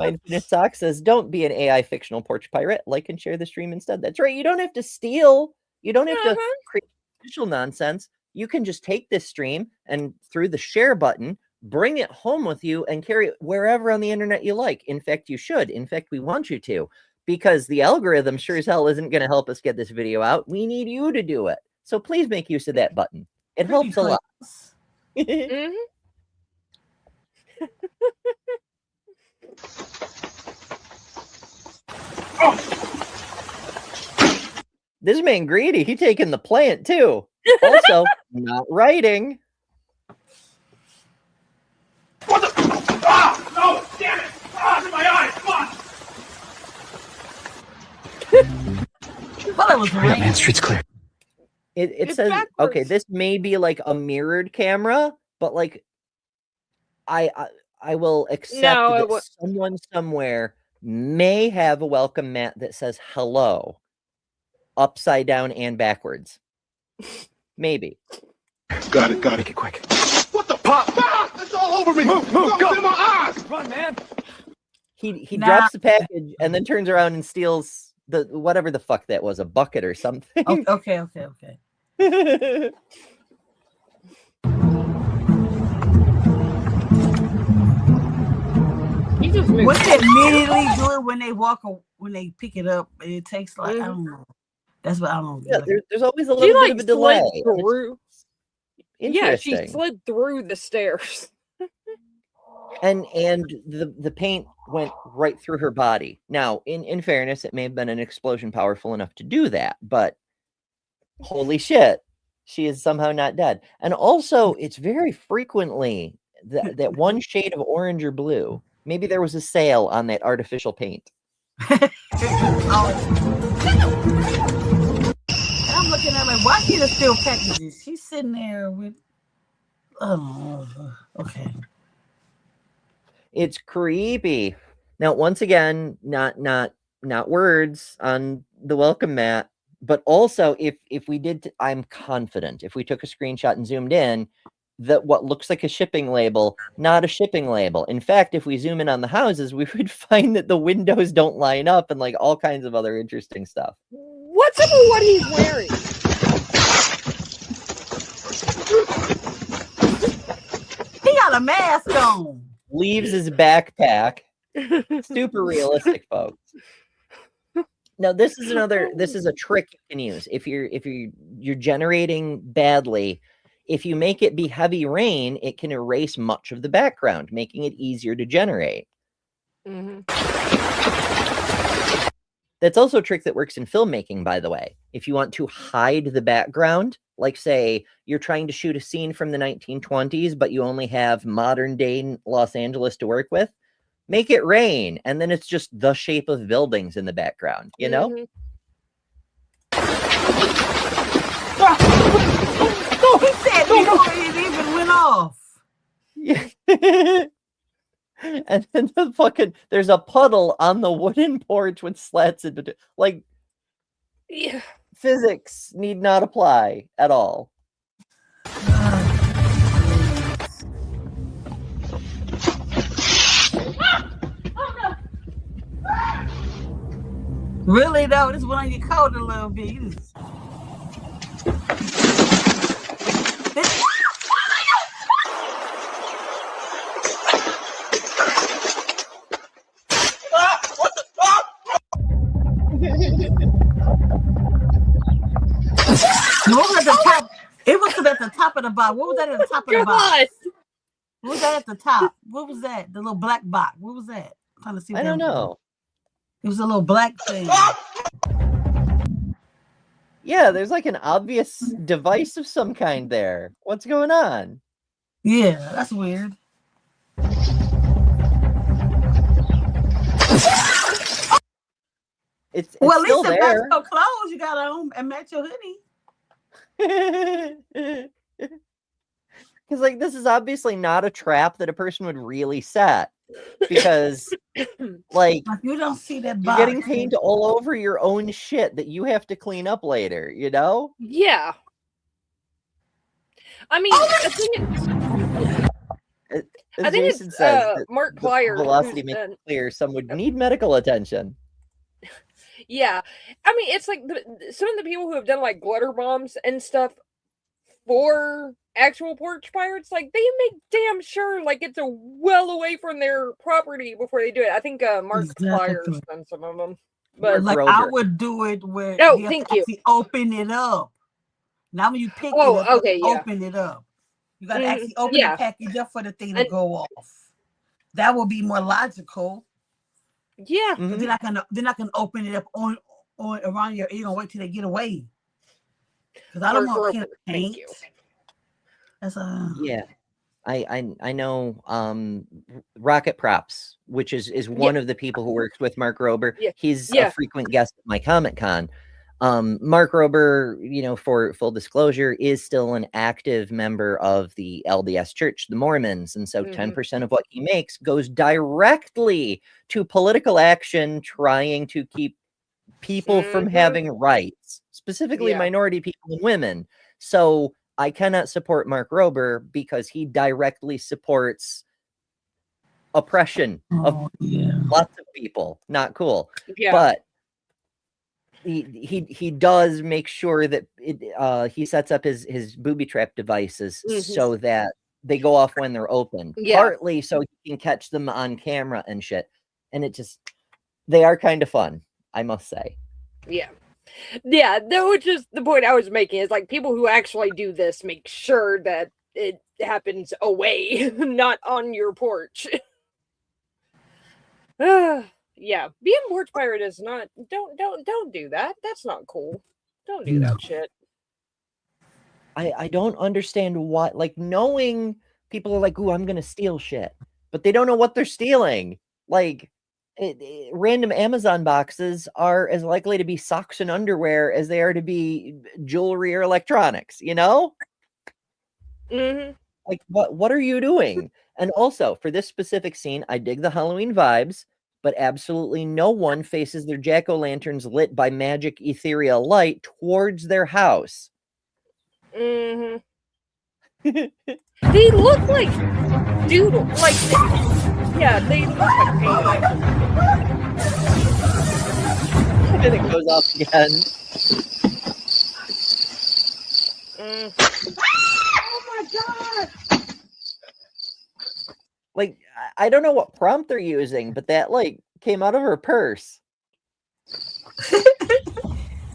Infinite Sock says, "Don't be an AI fictional porch pirate. Like and share the stream instead." That's right. You don't have to steal. You don't have to create official nonsense. You can just take this stream and through the share button, bring it home with you and carry it wherever on the internet you like. In fact, you should. In fact, we want you to, because the algorithm sure as hell isn't going to help us get this video out. We need you to do it. So please make use of that button. It helps a lot. This man greedy. He taking the plant too. Also, not writing. What the? Ah! No! Damn it! Ah! It's in my eyes! Come on! Well, it was Hurry up, man. Street's clear. It says backwards. Okay, this may be like a mirrored camera, but like I will accept that someone somewhere may have a welcome mat that says hello upside down and backwards. Maybe. Got it. Make it quick. What the pop? Ah! It's all over me. Move, go. It's in my eyes. Run, man. He drops the package and then turns around and steals the whatever the fuck that was, a bucket or something. Okay. What they immediately do it when they pick it up? It takes like I don't know. That's what I don't know. Yeah, there's always a little bit of a delay. Yeah, she slid through the stairs. And the paint went right through her body. Now, in fairness, it may have been an explosion powerful enough to do that, but holy shit, she is somehow not dead. And also, it's very frequently that one shade of orange or blue. Maybe there was a sale on that artificial paint. And I'm looking at like, why she just steal packages? She's sitting there with, okay. It's creepy. Now, once again, not words on the welcome mat, but also if we did, I'm confident if we took a screenshot and zoomed in, that what looks like a shipping label, not a shipping label. In fact, if we zoom in on the houses, we would find that the windows don't line up and like all kinds of other interesting stuff. What's up with what he's wearing? He got a mask on. Leaves his backpack. Super realistic, folks. Now, this is a trick you can use if you're generating badly. If you make it be heavy rain, it can erase much of the background, making it easier to generate. That's also a trick that works in filmmaking, by the way. If you want to hide the background Like, say you're trying to shoot a scene from the 1920s, but you only have modern day Los Angeles to work with. Make it rain, and then it's just the shape of buildings in the background, you know? Mhm. Oh, he said before it even went off. Yeah. And then there's a puddle on the wooden porch with slats in between. Like, Yeah. physics need not apply at all. Really though, this one on your coat a little bit. You just... What was at the top? It was at the top of the box. What was that at the top of the box? What was that at the top? What was that? The little black box. What was that? I'm trying to see. I don't know. It was a little black thing. Yeah, there's like an obvious device of some kind there. What's going on? Yeah, that's weird. It's well, at still least it there. matched your clothes you got on and match your hoodie. Because like this is obviously not a trap that a person would really set, because like you don't see that you're box. getting paint all over your own shit that you have to clean up later, you know? Yeah. I mean, I think Jason it's says that Mark the Plyer. velocity makes it clear some would need medical attention. Yeah, I mean, it's like some of the people who have done like glitter bombs and stuff for actual porch pirates, like they make damn sure like it's well away from their property before they do it. I think Mark Plyer's done some of them, but like I would do it where you have to actually open it up. Now when you pick it up, open it up. You got to actually open the package up for the thing to go off. That would be more logical. Yeah, they're not gonna open it up on around your. You're gonna wait till they get away. Because I don't want paint. That's yeah. I know Rocket Props, which is one of the people who works with Mark Rober. Yeah. He's a frequent guest at my Comic Con. Mark Rober, you know, for full disclosure, is still an active member of the LDS Church, the Mormons. And so 10% of what he makes goes directly to political action trying to keep people from having rights, specifically minority people and women. So I cannot support Mark Rober because he directly supports oppression of lots of people. Not cool. Yeah. But he does make sure that he sets up his booby trap devices so that they go off when they're open. Partly so he can catch them on camera and shit. And they are kind of fun, I must say. Yeah. Yeah, that was just the point I was making, is like people who actually do this make sure that it happens away, not on your porch. Yeah, being a porch pirate is not. Don't do that. That's not cool. Don't do that shit. I don't understand why. Like, knowing people are like, "Ooh, I'm gonna steal shit," but they don't know what they're stealing. Like, random Amazon boxes are as likely to be socks and underwear as they are to be jewelry or electronics. You know? Like, what are you doing? And also, for this specific scene, I dig the Halloween vibes, but absolutely no one faces their jack-o'-lanterns lit by magic ethereal light towards their house. They look like doodle, like they look like paint. And it goes off again. Oh my god! Like, I don't know what prompt they're using, but that like came out of her purse.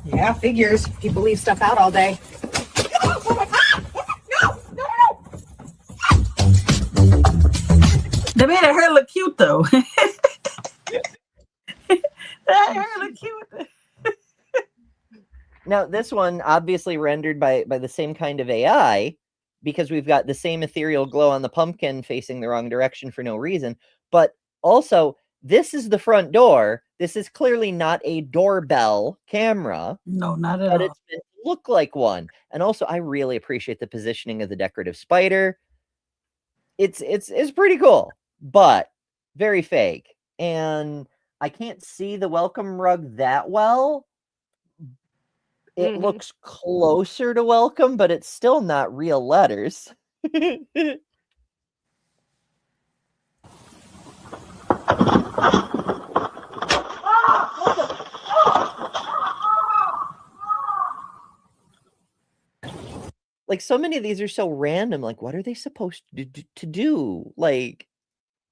Yeah, figures. People leave stuff out all day. Oh my god! No! They made her look cute though. That her look cute. Now, this one obviously rendered by the same kind of AI, because we've got the same ethereal glow on the pumpkin facing the wrong direction for no reason. But also, this is the front door. This is clearly not a doorbell camera, No, not at but all. it's meant to look like one. And also, I really appreciate the positioning of the decorative spider. It's pretty cool, but very fake. And I can't see the welcome rug that well. It looks closer to welcome, but it's still not real letters. Like, so many of these are so random. Like, what are they supposed to do? Like,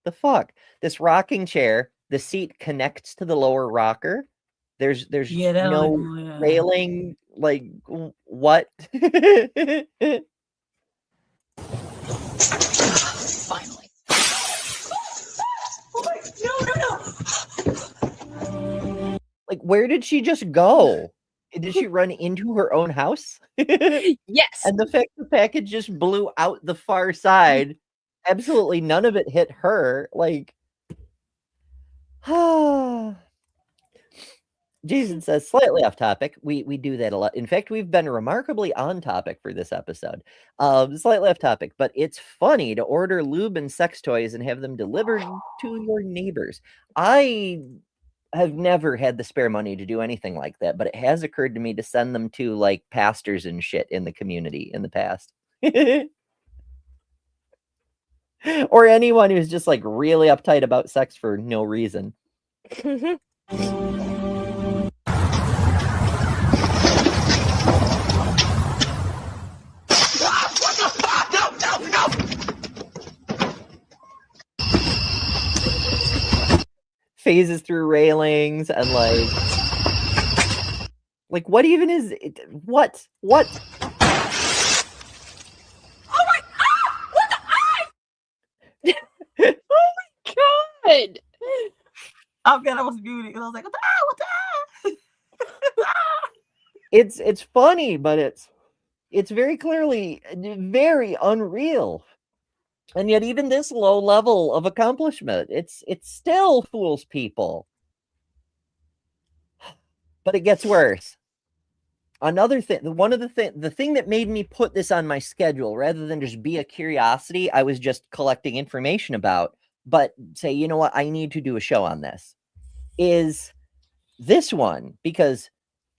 the fuck? This rocking chair, the seat connects to the lower rocker. There's Yeah, that no look, railing. Like, what? Finally. Oh my, no. Like, where did she just go? Did she run into her own house? Yes. And the fact the package just blew out the far side, absolutely none of it hit her. Like, Jason says, slightly off topic. We do that a lot. In fact, we've been remarkably on topic for this episode. Slightly off topic, but it's funny to order lube and sex toys and have them delivered to your neighbors. I have never had the spare money to do anything like that, but it has occurred to me to send them to like pastors and shit in the community in the past. Or anyone who's just like really uptight about sex for no reason. Phases through railings and like what even is it? What? Oh my, what the, Oh my god! I forgot I was muted because I was like, what the? It's funny, but it's very clearly very unreal. And yet even this low level of accomplishment, it still fools people. But it gets worse. Another thing, the thing that made me put this on my schedule rather than just be a curiosity I was just collecting information about, but say, you know what, I need to do a show on this, is this one, because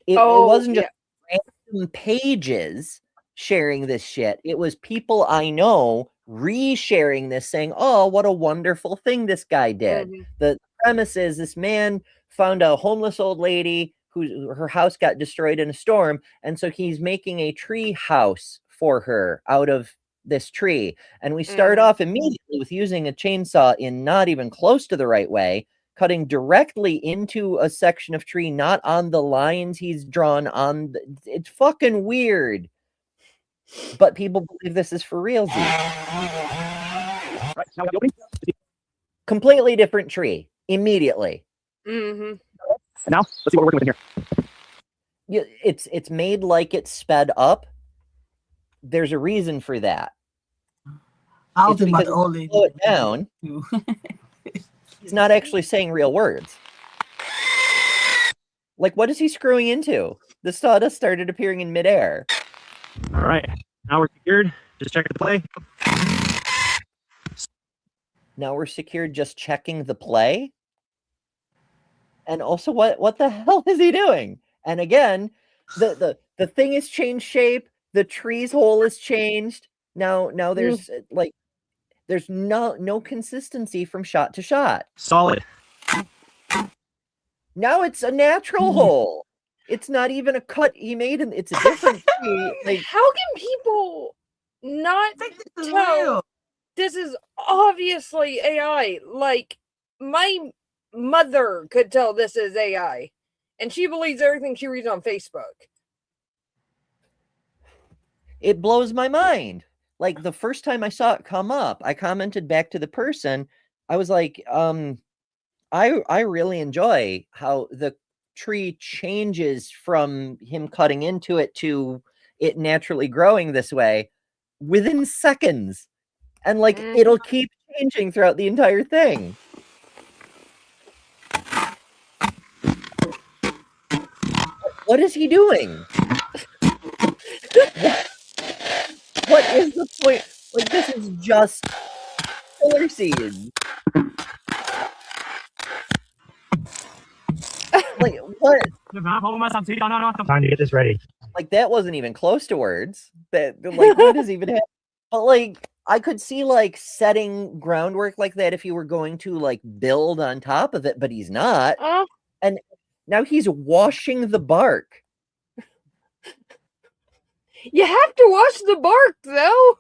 it wasn't just random pages sharing this shit. It was people I know re-sharing this, saying, oh, what a wonderful thing this guy did. The premise is this man found a homeless old lady her house got destroyed in a storm, and so he's making a tree house for her out of this tree. And we start off immediately with using a chainsaw in not even close to the right way, cutting directly into a section of tree, not on the lines he's drawn on. It's fucking weird. But people believe this is for real. Right, now we have the opening. Completely different tree immediately. And now, let's see what we're working with in here. Yeah, it's made like it's sped up. There's a reason for that. I was It's thinking about because the old if you lady. slow it down, he's not actually saying real words. Like, what is he screwing into? The sawdust started appearing in midair. All right, now we're secured. Just check the play. Now we're secured, just checking the play. And also, what the hell is he doing? And again, the thing has changed shape. The tree's hole has changed. Now there's like there's no consistency from shot to shot. Solid. Now it's a natural hole. It's not even a cut he made, and it's a different tree. Like, how can people not tell this is obviously AI? Like, my mother could tell this is AI, and she believes everything she reads on Facebook. It blows my mind. Like, the first time I saw it come up, I commented back to the person. I was like, I really enjoy how the tree changes from him cutting into it to it naturally growing this way within seconds. And like it'll keep changing throughout the entire thing. What is he doing? What is the point? Like, this is just filler scenes. Like, what? Time to get this ready. Like, that wasn't even close to words. That, like, what is even happening? But, like, I could see, like, setting groundwork like that if you were going to, like, build on top of it, but he's not. And now he's washing the bark. You have to wash the bark, though.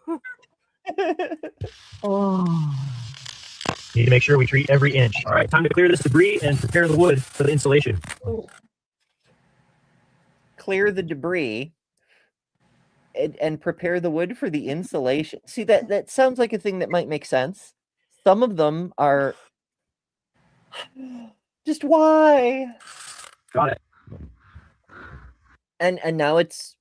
Need to make sure we treat every inch. All right, time to clear this debris and prepare the wood for the insulation. Clear the debris and prepare the wood for the insulation. See, that sounds like a thing that might make sense. Some of them are just why? Got it. And now it's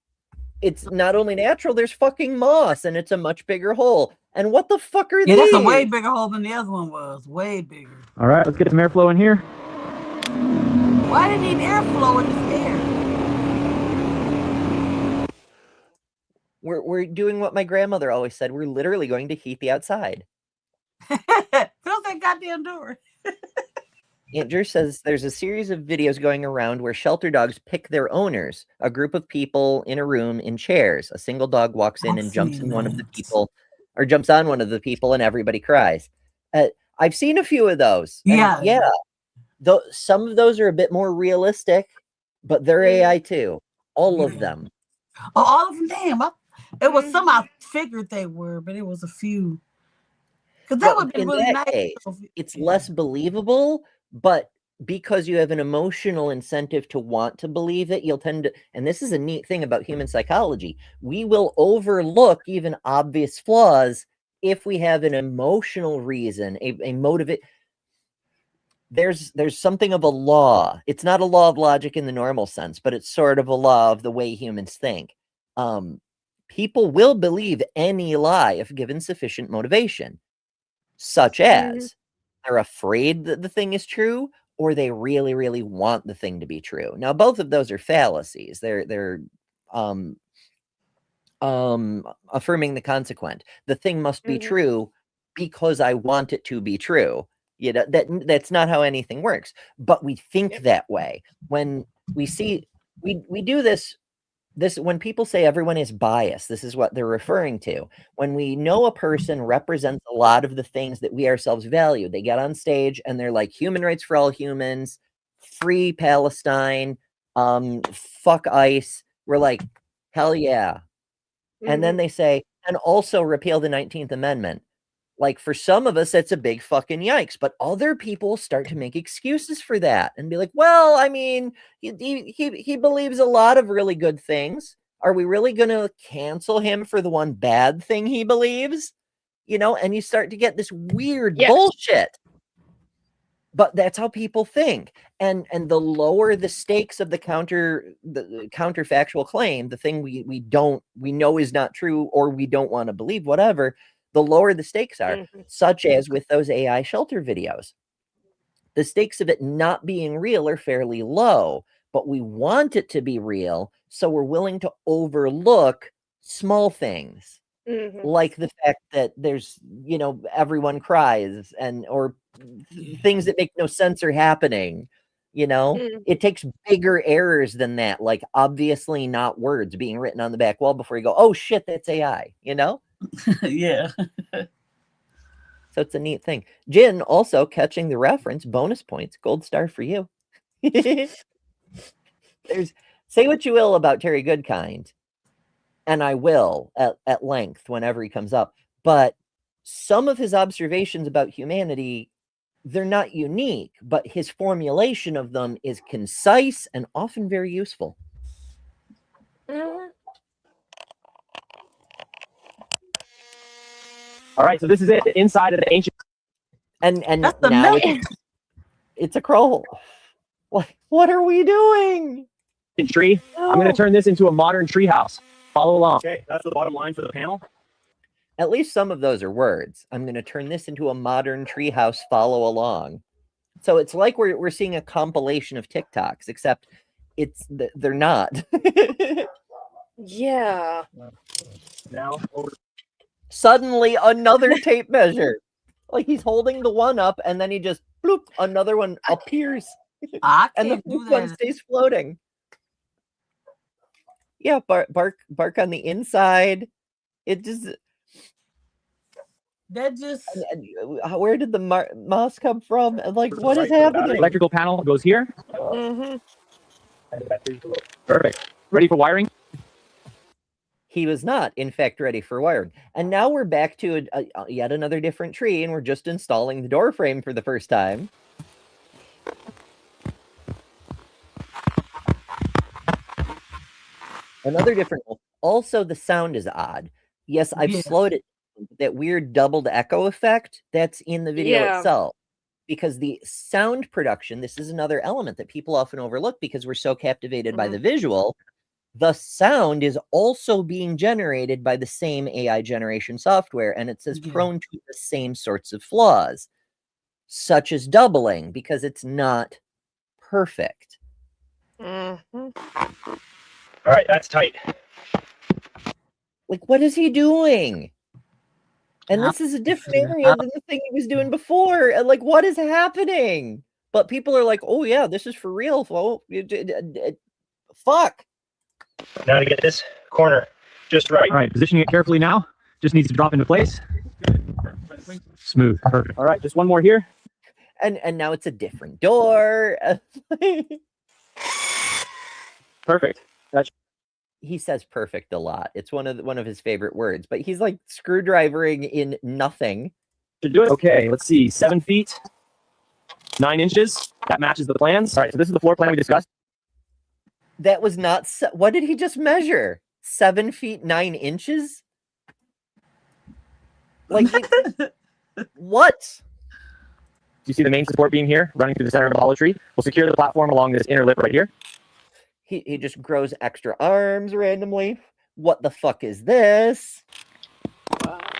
not only natural, there's fucking moss, and it's a much bigger hole. And what the fuck are these? Yeah, that's a way bigger hole than the other one was. Way bigger. All right, let's get some airflow in here. Why do you need airflow in this air? We're doing what my grandmother always said. We're literally going to heat the outside. Close that goddamn door. Andrew says there's a series of videos going around where shelter dogs pick their owners, a group of people in a room in chairs. A single dog walks in and jumps in one of the people, or jumps on one of the people, and everybody cries. I've seen a few of those. Yeah. Though some of those are a bit more realistic, but they're AI too. All of them. Oh, all of them. Damn. It was some I figured they were, but it was a few. Because that would be really nice. Case, it's less believable, but because you have an emotional incentive to want to believe it, you'll tend to, and this is a neat thing about human psychology, we will overlook even obvious flaws if we have an emotional reason, a motive. There's something of a law. It's not a law of logic in the normal sense, but it's sort of a law of the way humans think. People will believe any lie if given sufficient motivation, such as they're afraid that the thing is true, or they really, really want the thing to be true. Now, both of those are fallacies. They're affirming the consequent. The thing must be true because I want it to be true. You know, that's not how anything works. But we think that way. When we see, we do this when people say everyone is biased, this is what they're referring to. When we know a person represents a lot of the things that we ourselves value, they get on stage and they're like, human rights for all humans, free Palestine, fuck ICE. We're like, hell yeah. And then they say, and also repeal the 19th Amendment. Like, for some of us, that's a big fucking yikes, but other people start to make excuses for that and be like, well, I mean, he believes a lot of really good things. Are we really going to cancel him for the one bad thing he believes? You know, and you start to get this weird bullshit. But that's how people think. And the lower the stakes of the counterfactual claim, the thing we know is not true, or we don't want to believe, whatever, the lower the stakes are, such as with those AI shelter videos. The stakes of it not being real are fairly low, but we want it to be real, so we're willing to overlook small things, like the fact that there's, you know, everyone cries, or things that make no sense are happening. You know, it takes bigger errors than that, like obviously not words being written on the back wall before you go, oh shit, that's AI, you know? Yeah. So it's a neat thing. Jin also catching the reference, bonus points, gold star for you. There's, say what you will about Terry Goodkind, and I will at length whenever he comes up, but some of his observations about humanity, they're not unique, but his formulation of them is concise and often very useful. All right, so this is it, inside of the ancient. And now it's a crow hole. What are we doing? Tree. I'm going to turn this into a modern tree house. Follow along. Okay, that's the bottom line for the panel. At least some of those are words. I'm going to turn this into a modern treehouse. Follow along. So it's like we're seeing a compilation of TikToks, except they're not. Yeah. Now over. Suddenly another tape measure. Like he's holding the one up and then he just bloop, another one appears. I And the can't do first one that. stays floating. Yeah, bark on the inside. It just That just where did the mouse come from? And like, what is Right, the happening? electrical panel goes here. Mm-hmm. Perfect. Ready for wiring? He was not, in fact, ready for wiring. And now we're back to yet another different tree, and we're just installing the door frame for the first time. Another different. Also, the sound is odd. Yes, I've slowed it. That weird doubled echo effect that's in the video itself. Because the sound production, this is another element that people often overlook because we're so captivated by the visual. The sound is also being generated by the same AI generation software, and it says prone to the same sorts of flaws, such as doubling, because it's not perfect. Mm-hmm. All right, that's tight. Like, what is he doing? And this is a different area than the thing he was doing before. And like, what is happening? But people are like, oh yeah, this is for real. Fuck. Now to get this corner just right. All right, positioning it carefully now. Just needs to drop into place. Smooth. Perfect. All right, just one more here. And now it's a different door. Perfect. He says perfect a lot. It's one of his favorite words, but he's like screwdrivering in nothing. Should do it. Okay, let's see. 7 feet, 9 inches. That matches the plans. All right, so this is the floor plan we discussed. That was not. What did he just measure? 7 feet 9 inches? Like what? Do you see the main support beam here running through the center of the hollow tree? We'll secure the platform along this inner lip right here. He just grows extra arms randomly. What the fuck is this?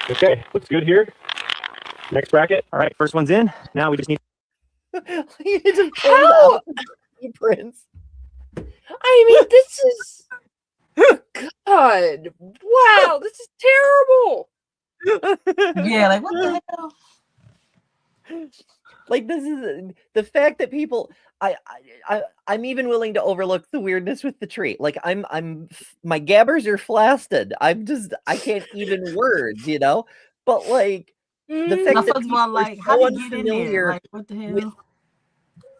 Okay, looks good here. Next bracket. All right, first one's in. Now we just need. He just pulled out the prints. I mean, this is God. Wow, this is terrible. yeah, like what the hell? Like this is the fact that people. I'm even willing to overlook the weirdness with the tree. Like my gabbers are flaccid. I can't even words, you know. But like the fact that people like, are how so do you get in unfamiliar there? Like, what the hell?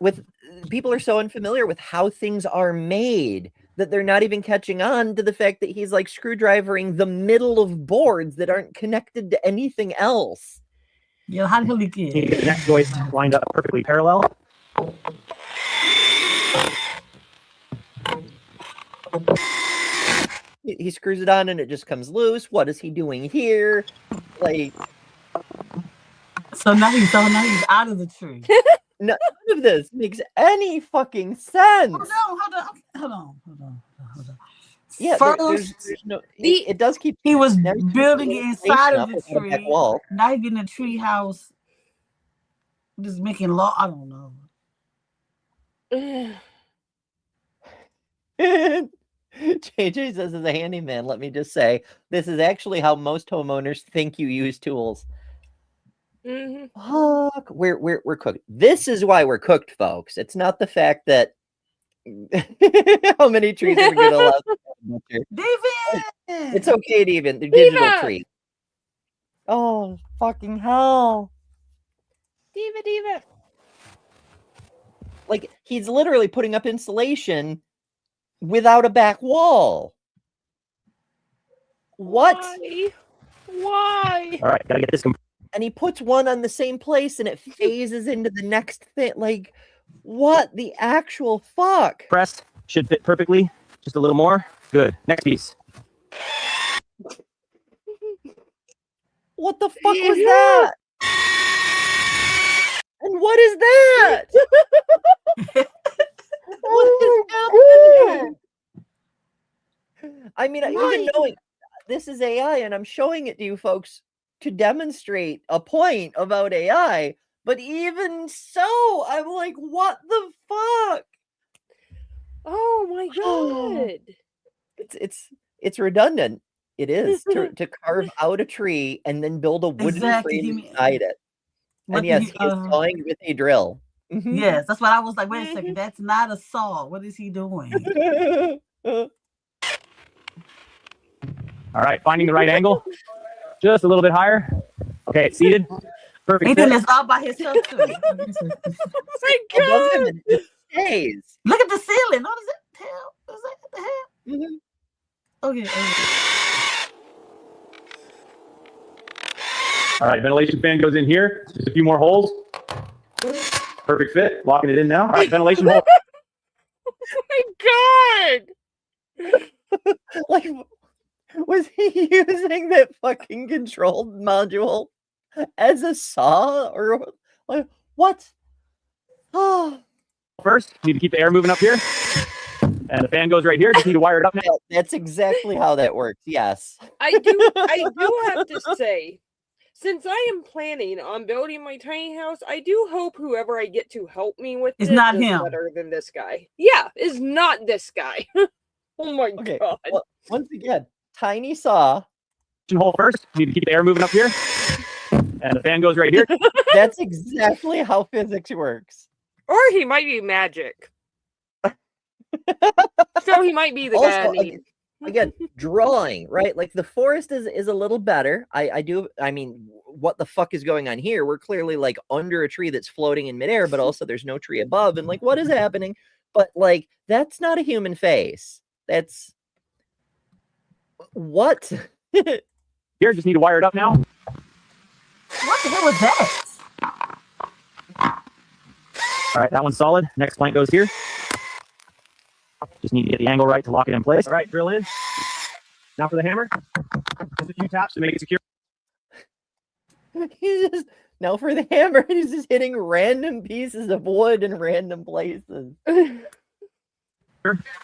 with people are so unfamiliar with how things are made that they're not even catching on to the fact that he's like screwdrivering the middle of boards that aren't connected to anything else. Yeah, how the hell he get? Need to get the next joist lined up perfectly parallel. He screws it on and it just comes loose. What is he doing here? Like, so now he's out of the tree. none of this makes any fucking sense. Hold on. Yeah, first, there's no. It does keep. He was building it inside of the without a back tree. wall. Now he's in a tree house. Just making law. I don't know. JJ says, as a handyman, let me just say, this is actually how most homeowners think you use tools. Fuck, we're cooked. This is why we're cooked, folks. It's not the fact that how many trees are we gonna allow? David! It's okay to even the digital tree. Oh, fucking hell. Diva. Like, he's literally putting up insulation without a back wall. What? Why? All right, gotta get this. And he puts one on the same place and it phases into the next thing. Like, what the actual fuck? Pressed. Should fit perfectly. Just a little more. Good. Next piece. What the fuck was that? And what is that? What is Oh happening? I mean, even Right. knowing this is AI and I'm showing it to you folks to demonstrate a point about AI, but even so, I'm like, what the fuck? Oh my god. It's redundant. It is to carve out a tree and then build a wooden Exactly. frame beside it. What And did yes, he? he is sawing with a drill. Mhm. Yes, that's what I was like. Wait a second, that's not a saw. What is he doing? All right, finding the right angle. Just a little bit higher. Okay, it's seated. Perfect He doing fit. this all by himself too. Oh my Above him god. and it stays. Look at the ceiling. What is it? Hell, is that the hell? Mhm. Okay. All right, ventilation fan goes in here. Just a few more holes. Perfect fit. Locking it in now. All right, ventilation hole. Oh my god. Like, was he using that fucking control module as a saw or like what? Oh, First, need to keep the air moving up here. And the fan goes right here. Just need to wire it up now. that's exactly how that works. Yes. I do have to say, since I am planning on building my tiny house, I do hope whoever I get to help me with It's this not does him. better than this guy. Yeah, is not this guy. Oh my Okay. god. Well, once again, tiny saw. Hole first. Need to keep the air moving up here. And the fan goes right here. That's exactly how physics works. Or he might be magic. So he might be the guy I Also, need. again, drawing, right? Like the forest is a little better. I mean, what the fuck is going on here? We're clearly like under a tree that's floating in midair, but also there's no tree above. And like, what is happening? But like, that's not a human face. That's what? Here, just need to wire it up now. What the hell was that? All right, that one's solid. Next plank goes here. Just need to get the angle right to lock it in place. All right, drill in. Now for the hammer. Just a few taps to make it secure. He's just now for the hammer, he's just hitting random pieces of wood in random places.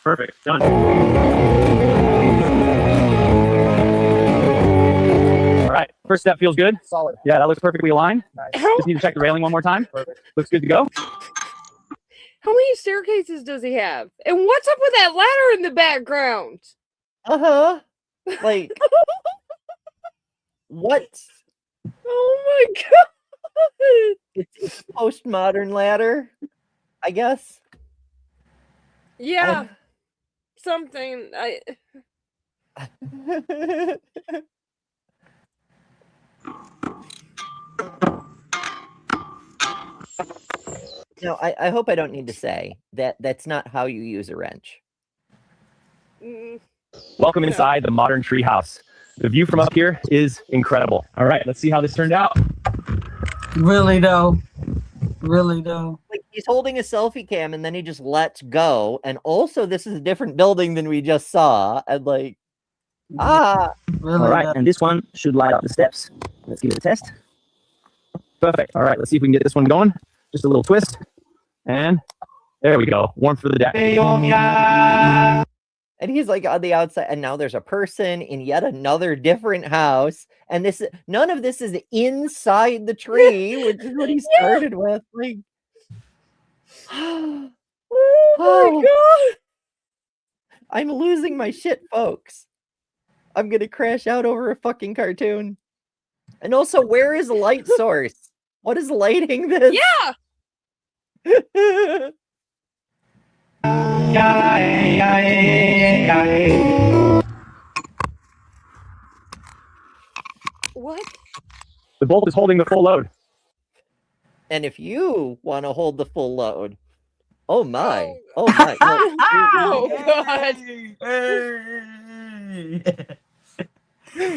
Perfect. Done. All right, first step feels good. Solid. Yeah, that looks perfectly aligned. How, Just need to check the railing one more time. Perfect. Looks good to go. how many staircases does he have? And what's up with that ladder in the background? Uh-huh. Like what? Oh my god. It's a postmodern ladder, I guess. Yeah. Something. No, I hope I don't need to say that that's not how you use a wrench. Welcome inside the modern tree house. The view from up here is incredible. All right, let's see how this turned out. Really though. Like he's holding a selfie cam and then he just lets go. And also this is a different building than we just saw. And like, Really All right, though. and this one should light up the steps. Let's give it a test. Perfect. All right, let's see if we can get this one going. Just a little twist. And there we go. Warm for the deck. and he's like on the outside, and now there's a person in yet another different house. And this none of this is inside the tree, which is what he started with. Like, Oh my god. I'm losing my shit, folks. I'm gonna crash out over a fucking cartoon. And also, where is the light source? What is lighting this? Yeah. What? The bolt is holding the full load. And if you want to hold the full load, oh my, oh my. No, Oh god.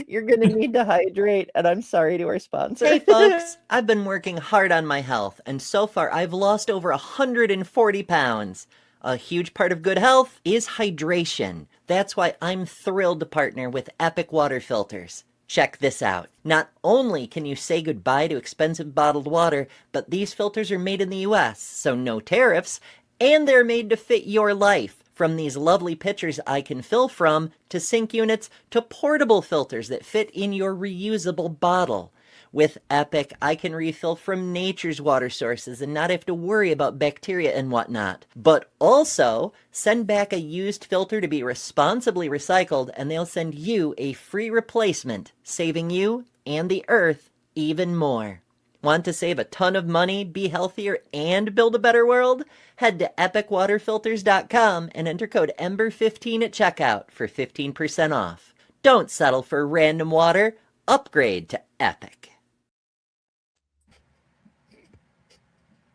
you're gonna need to hydrate, and I'm sorry to our sponsor. Hey folks, I've been working hard on my health, and so far I've lost over 140 pounds. A huge part of good health is hydration. That's why I'm thrilled to partner with Epic Water Filters. Check this out. Not only can you say goodbye to expensive bottled water, but these filters are made in the US, so no tariffs, And they're made to fit your life. From these lovely pitchers I can fill from, to sink units, to portable filters that fit in your reusable bottle. With Epic, I can refill from nature's water sources and not have to worry about bacteria and whatnot. But also, send back a used filter to be responsibly recycled, and they'll send you a free replacement, saving you and the earth even more. Want to save a ton of money, be healthier, and build a better world? Head to epicwaterfilters.com and enter code EMBER15 at checkout for 15% off. Don't settle for random water. Upgrade to Epic.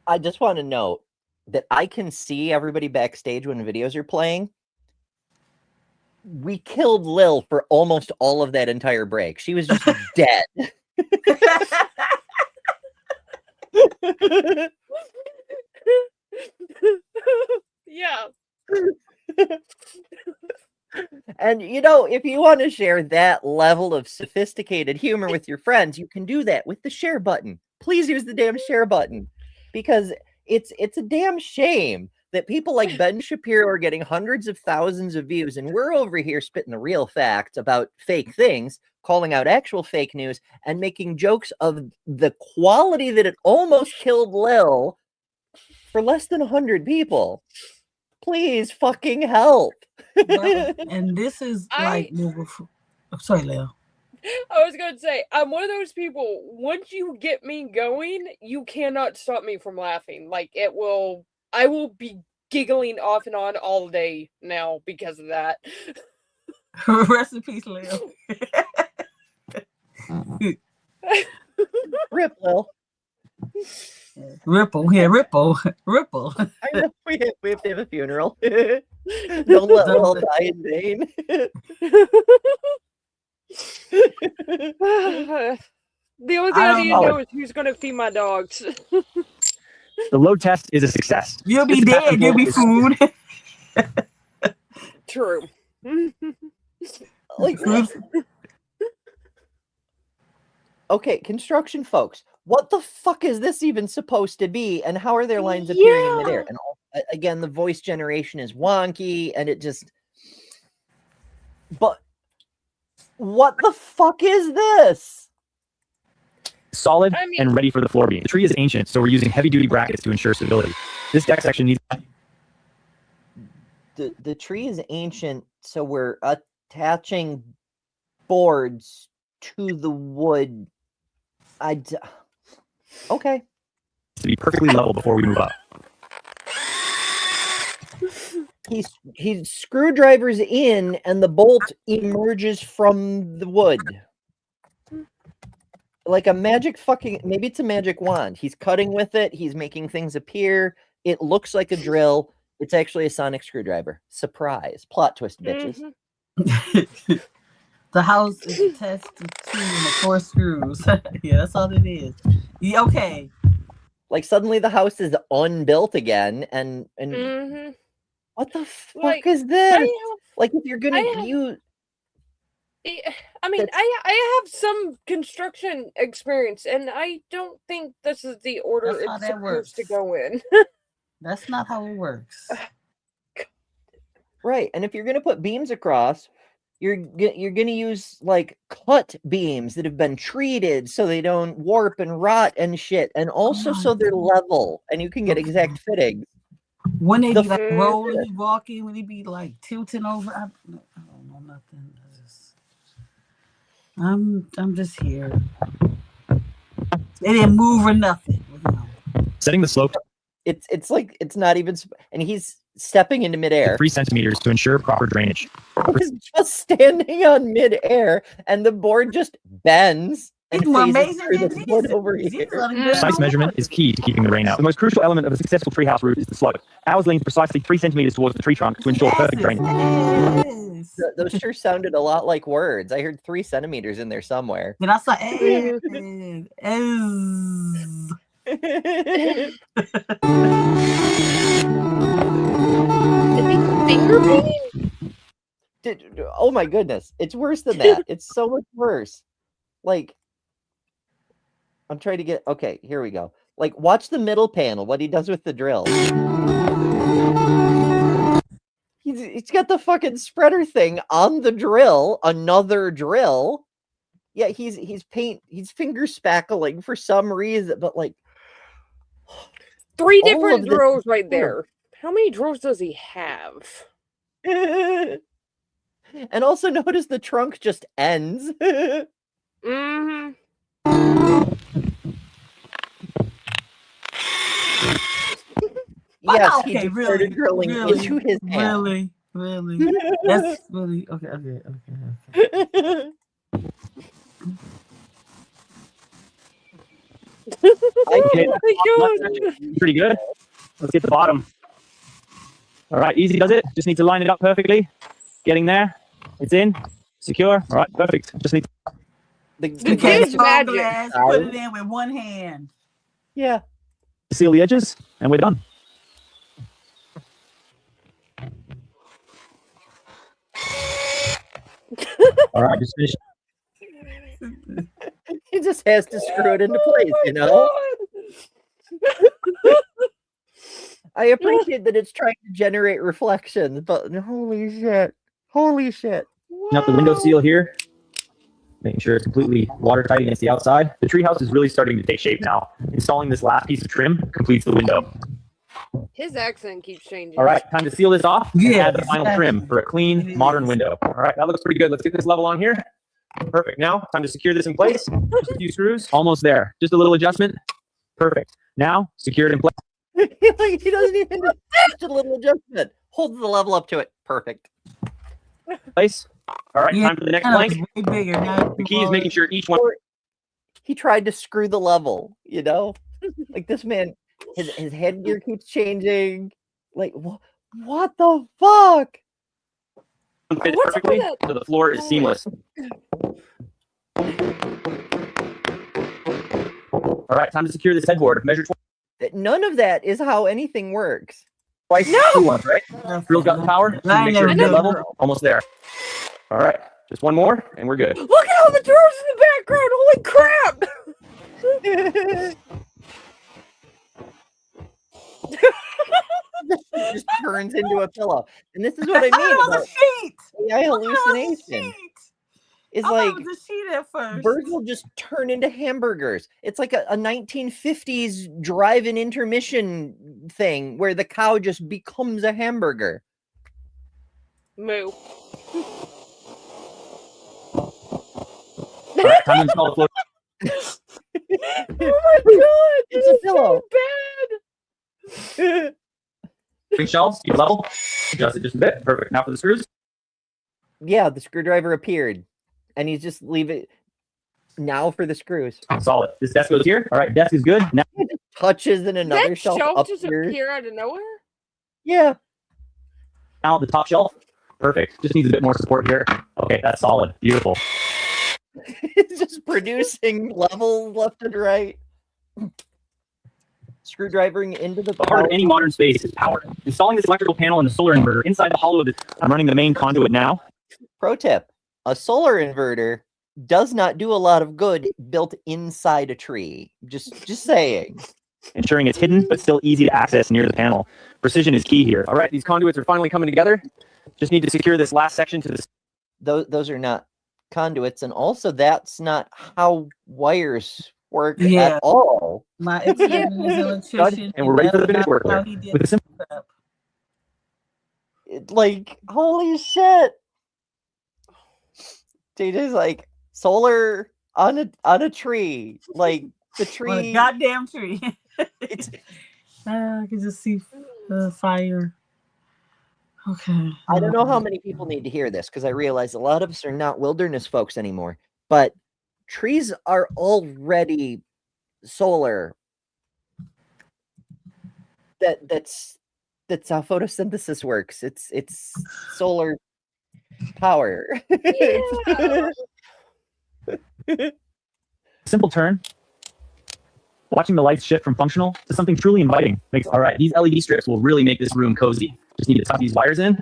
I just want to note that I can see everybody backstage when videos are playing. We killed Lil for almost all of that entire break. She was just dead. Yeah. And if you want to share that level of sophisticated humor with your friends, you can do that with the share button. Please use the damn share button, because it's a damn shame that people like Ben Shapiro are getting hundreds of thousands of views, and we're over here spitting the real facts about fake things, calling out actual fake news, and making jokes of the quality that it almost killed Lil for less than 100 people. Please fucking help. And this is like, sorry, Leo. I was going to say, I'm one of those people, once you get me going, you cannot stop me from laughing. Like, I will be giggling off and on all day now because of that. Rest in peace, Leo. Rip, Lil. Ripple, yeah, Ripple. I know we have to have a funeral. Don't let Lil die in vain. The only thing I need to know is who's going to feed my dogs. The load test is a success. You'll be dead. You'll be food. True. Okay, construction folks, what the fuck is this even supposed to be, and how are their lines appearing in midair? And again, the voice generation is wonky, and it just... But what the fuck is this? Solid and ready for the floor beam. The tree is ancient, so we're using heavy-duty brackets to ensure stability. This deck section needs... The tree is ancient, so we're attaching boards to the wood. Okay. To be perfectly level before we move up. He screwdrivers in, and the bolt emerges from the wood. Like a magic maybe it's a magic wand. He's cutting with it. He's making things appear. It looks like a drill. It's actually a sonic screwdriver. Surprise. Plot twist, bitches. Mm-hmm. The house is attached to 2 and 4 screws. Yeah, that's all it is. Yeah, okay. Like suddenly the house is unbuilt again, and what the fuck is this? Like if you're gonna use... I mean, I have some construction experience, and I don't think this is the order it's supposed to go in. That's not how it works. Right, and if you're gonna put beams across, you're gonna use like cut beams that have been treated so they don't warp and rot and shit, and also so they're level and you can get exact fittings. When they be like rolling, walking, when they be like tilting over, I don't know nothing. I'm just here. They didn't move or nothing. Setting the slope. It's like it's not even, and he's stepping into midair. 3 centimeters to ensure proper drainage. He's just standing on midair, and the board just bends. And the board over here. Precise measurement is key to keeping the rain out. The most crucial element of a successful treehouse roof is the slope. Ours leans precisely 3 centimeters towards the tree trunk to ensure perfect drainage. Those sure sounded a lot like words. I heard 3 centimeters in there somewhere. And I saw oh my goodness. It's worse than that. It's so much worse. Like, I'm trying to get... Okay, here we go. Like, watch the middle panel, what he does with the drill. He's got the fucking spreader thing on the drill, another drill. Yeah, he's finger spackling for some reason, but like 3 all different of this drills right is there. How many drills does he have? And also notice the trunk just ends. Mm-hmm. Yes, Oh, he okay, just really, started drilling really, into his hand. really. That's really okay. Okay, Oh my God. pretty good. Let's get the bottom. All right, easy does it. Just need to line it up perfectly. Getting there. It's in. Secure. All right, perfect. Just need The Okay, dude's small magic. glass, put it in with one hand. Yeah. to seal the edges, and we're done. All right, just finish. He just has to screw it into place, you know? I appreciate that it's trying to generate reflections, but holy shit. Holy shit. Now the window seal here, making sure it's completely watertight against the outside. The treehouse is really starting to take shape now. Installing this last piece of trim completes the window. His accent keeps changing. All right, time to seal this off and Yeah, add the final trim for a clean, modern window. All right, that looks pretty good. Let's get this level on here. Perfect. Now, time to secure this in place. Just a few screws. Almost there. Just a little adjustment. Perfect. Now, secure it in place. He doesn't even do just a little adjustment. Hold the level up to it. Perfect. All right, Yeah, time for the next that was blank. way bigger. Now The key is making sure each one. He tried to screw the level, you know? Like this man, his headgear keeps changing. Like, what the fuck? fits What's up with perfectly, that? so the floor is seamless. All right, time to secure this headboard. Measure None of that is how anything works. twice. No! Two ones, right? Drill's got the power. Just I make sure it's never good did. level. Almost there. All right, just one more, and we're good. Look at all the drawers in the background. Holy crap! Just turns into a pillow. And this is what I I thought mean it was about a sheet. AI I thought it was a hallucination. sheet. It's I thought like it was a sheet at first. birds will just turn into hamburgers. It's like a 1950s drive-in intermission thing where the cow just becomes a hamburger. Moo. All right, time to install the floor. Oh my god, it's a pillow. Bad. Shelves, keep level. Adjust it just a bit. Perfect. Now for the screws. Yeah, the screwdriver appeared, and he's just leave it now for the screws. Solid. This desk goes here. All right, desk is good. Now Touches in another That shelf shelf just upstairs. appear out of nowhere? Yeah. the top shelf. Perfect. Just needs a bit more support here. Okay, that's solid. Beautiful. It's just producing levels left and right. Screwdrivering into the The heart of any modern space is power. Installing this electrical panel and the solar inverter inside the hollow of this. I'm running the main conduit now. Pro tip: a solar inverter does not do a lot of good built inside a tree. Just saying. Ensuring it's hidden but still easy to access near the panel. Precision is key here. All right, these conduits are finally coming together. Just need to secure this last section to this. Those are not conduits, and also that's not how wires work Yeah. at all. My ex-husband is an electrician. And we're ready for the finished work there. With a simple Like, holy shit. JJ's like, solar on a tree. Like, the On a tree. goddamn tree. It's, I can just see the fire. Okay. I don't know how many people need to hear this because I realize a lot of us are not wilderness folks anymore. But trees are already solar. That's how photosynthesis works. It's solar power. simple turn. Watching the lights shift from functional to something truly inviting. All right, these LED strips will really make this room cozy. Just need to tuck these wires in.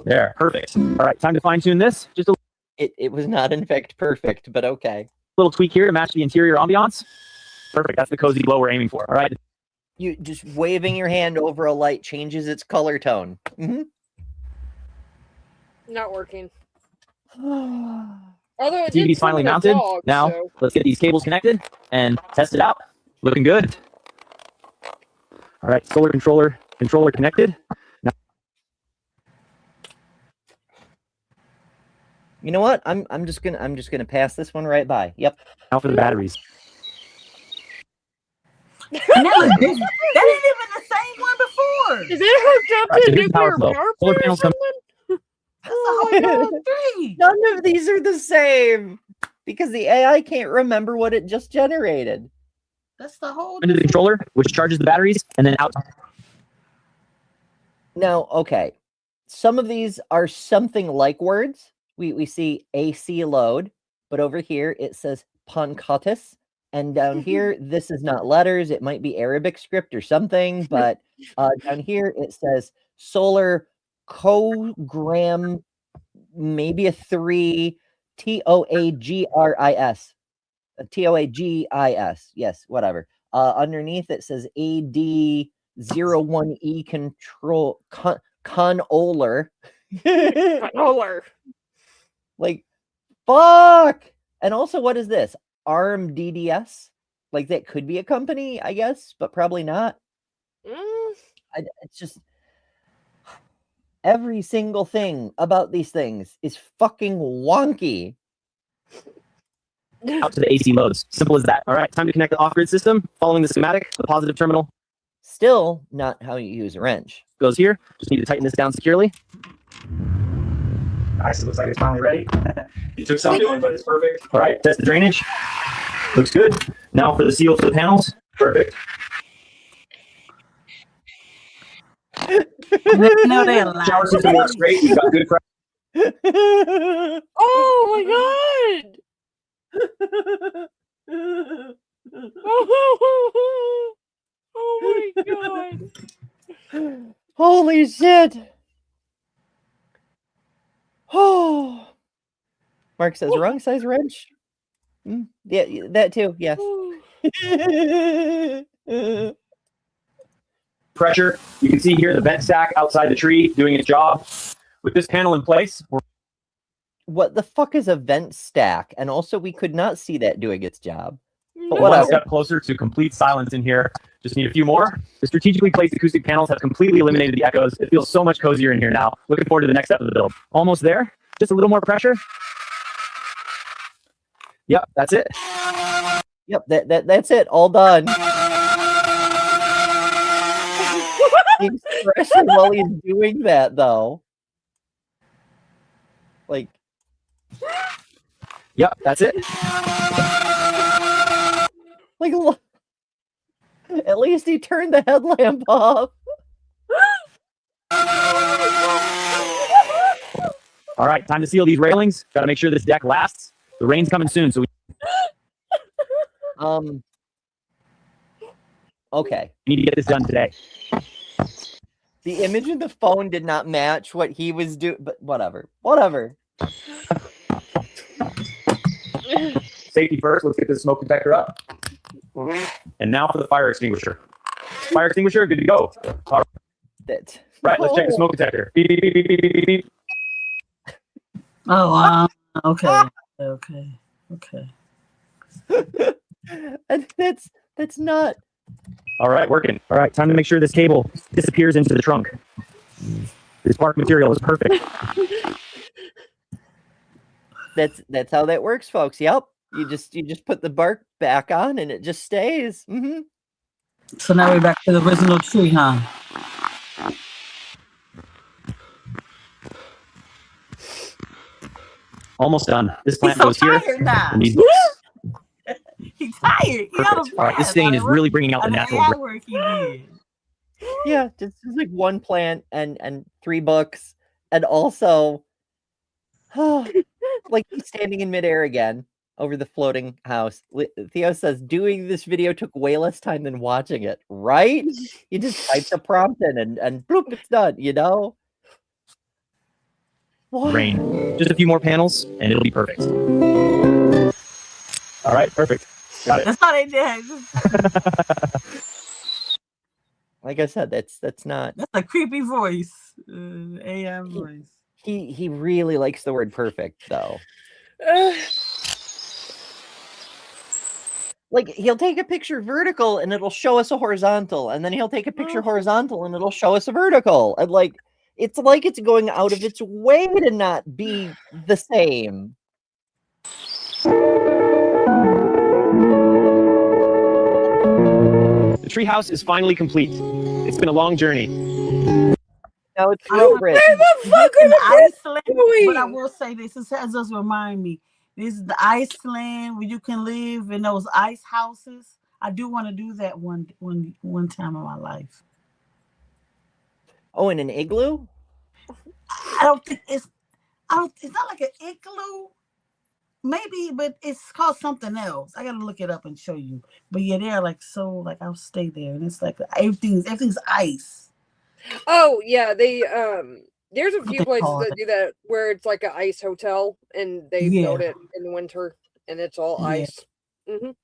There, perfect. All right, time to fine tune this. Just a It was not in fact perfect, but okay. little tweak here to match the interior ambiance. Perfect, that's the cozy glow we're aiming for. All right. You just waving your hand over a light changes its color tone. Mhm. Not working. Although it TV's did finally summon a mounted. dog, Now so. let's get these cables connected and test it out. Looking good. All right, solar controller connected. Now, You know what? I'm just gonna pass this one right by. Yep. now for the batteries. And that ain't even the same one before. Is it hooked up Right, to so here's the power nuclear flow. power Solar plant or panels come. something? That's a whole nother three. None of these are the same because the AI can't remember what it just generated. That's the whole Into the controller, which charges the batteries, and then out. Now, okay, some of these are something like words. We see AC load, but over here it says pancatis, and down here this is not letters. It might be Arabic script or something, but down here it says solar cogram, maybe a 3 TOAGRIS. TOAGIS. Yes, whatever. Underneath it says AD01E control controller. Controller. Like, fuck. And also, what is this? ARM DDS? Like, that could be a company, I guess, but probably not. It's just every single thing about these things is fucking wonky. Out to the AC modes. Simple as that. All right, time to connect the off-grid system. Following the schematic, the positive terminal Still not how you use a wrench. goes here. Just need to tighten this down securely. Nice, it looks like it's finally ready. It took some doing, but it's perfect. All right, test the drainage. Looks good. Now for the seals for the panels. Perfect. No, they're alive. Shower system works great. We've got good pressure. Oh my god! Oh my god! Holy shit! Oh, Mark says wrong size wrench. Yeah, that too. Yes. Pressure. You can see here the vent stack outside the tree doing its job. With this panel in place, we're What the fuck is a vent stack? And also, we could not see that doing its job. But one whatever. step closer to complete silence in here. Just need a few more. The strategically placed acoustic panels have completely eliminated the echoes. It feels so much cozier in here now. Looking forward to the next step of the build. Almost there. Just a little more pressure. Yep, that's it. Yep, that's it. All done. The expression while he's doing that, though. Like, Yep, that's it. like, look. At least he turned the headlamp off. All right, time to seal these railings. Got to make sure this deck lasts. The rain's coming soon, so we Okay. need to get this done today. The image in the phone did not match what he was doing, but whatever. Whatever. Safety first. Let's get this smoke detector up. And now for the fire extinguisher. Fire extinguisher, good to go. All right, That. let's check the smoke detector. Beep, beep, beep, beep, beep, beep, beep. Oh, okay. And that's not. All right, working. All right, time to make sure this cable disappears into the trunk. This bark material is perfect. That's how that works, folks. Yep. You just put the bark back on and it just stays. Mm-hmm. So now we're back to the original tree, huh? Almost done. This plant He's so goes here. tired now. And these books. He's tired. He Perfect. All right, this stain is really bringing out the natural. work he did. Yeah, just like one plant and 3 books, and also, like he's standing in midair again over the floating house. Theo says doing this video took way less time than watching it. Right? You just type the prompt in and bloop, it's done. You know. What? Rain. Just a few more panels, and it'll be perfect. All right, perfect. Got it. That's how they did. Like I said, that's not. That's a creepy voice. AI voice. He really likes the word perfect, though. Like, he'll take a picture vertical and it'll show us a horizontal, and then he'll take a picture horizontal and it'll show us a vertical. And like it's going out of its way to not be the same. The treehouse is finally complete. It's been a long journey. No, it's no Brit. In Iceland, but I will say this has just remind me. This is the Iceland where you can live in those ice houses. I do want to do that one time in my life. Oh, in an igloo? I don't think it's not like an igloo. Maybe, but it's called something else. I gotta look it up and show you. But yeah, they're like so like I'll stay there, and it's like everything's ice. Oh yeah, they there's a few places that do that where it's like an ice hotel and they build it in the winter and it's all ice.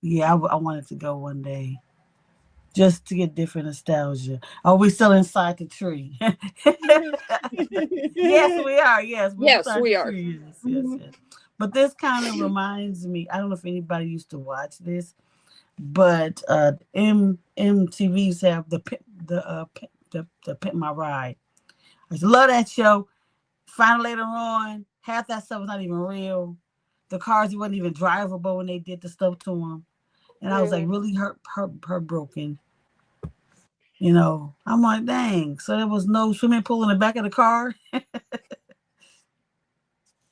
Yeah, I wanted to go one day just to get different nostalgia. Are we still inside the tree? Yes, we are. Yes, we are. Yes. But this kind of reminds me. I don't know if anybody used to watch this, but MTV's have the Pimp My Ride. I just love that show. Finally, later on, half that stuff was not even real. The cars wasn't even drivable when they did the stuff to them, and I was like really heartbroken. You know, I'm like, dang. So there was no swimming pool in the back of the car.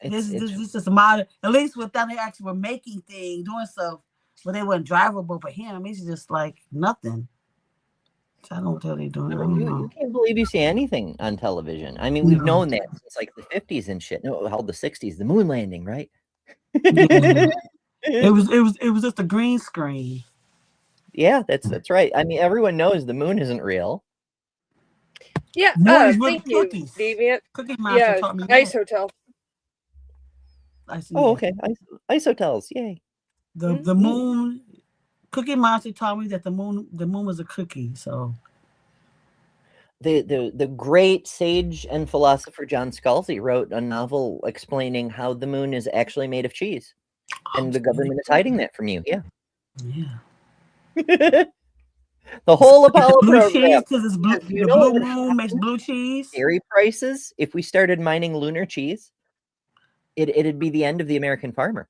This is just modern. At least with them, they actually were making things, doing stuff, but they weren't drivable for him. It's just like nothing. So I don't know what they're doing. You can't believe you see anything on television. I mean, we've known that since like the 50s and shit. No, hell, the 60s, the moon landing, right? Yeah. It was just a green screen. Yeah, that's right. I mean, everyone knows the moon isn't real. Yeah, thank you, Deviant. Cookie Monster taught me Ice that. Hotel. Oh, okay. Ice hotels, yay. The moon. Cookie Monster taught me that the moon was a cookie. So the great sage and philosopher John Scalzi wrote a novel explaining how the moon is actually made of cheese, and the government is hiding that from you. Yeah. The whole Apollo blue program. cheese because it's blue. The blue moon makes blue cheese. Dairy prices. If we started mining lunar cheese, it'd be the end of the American farmer.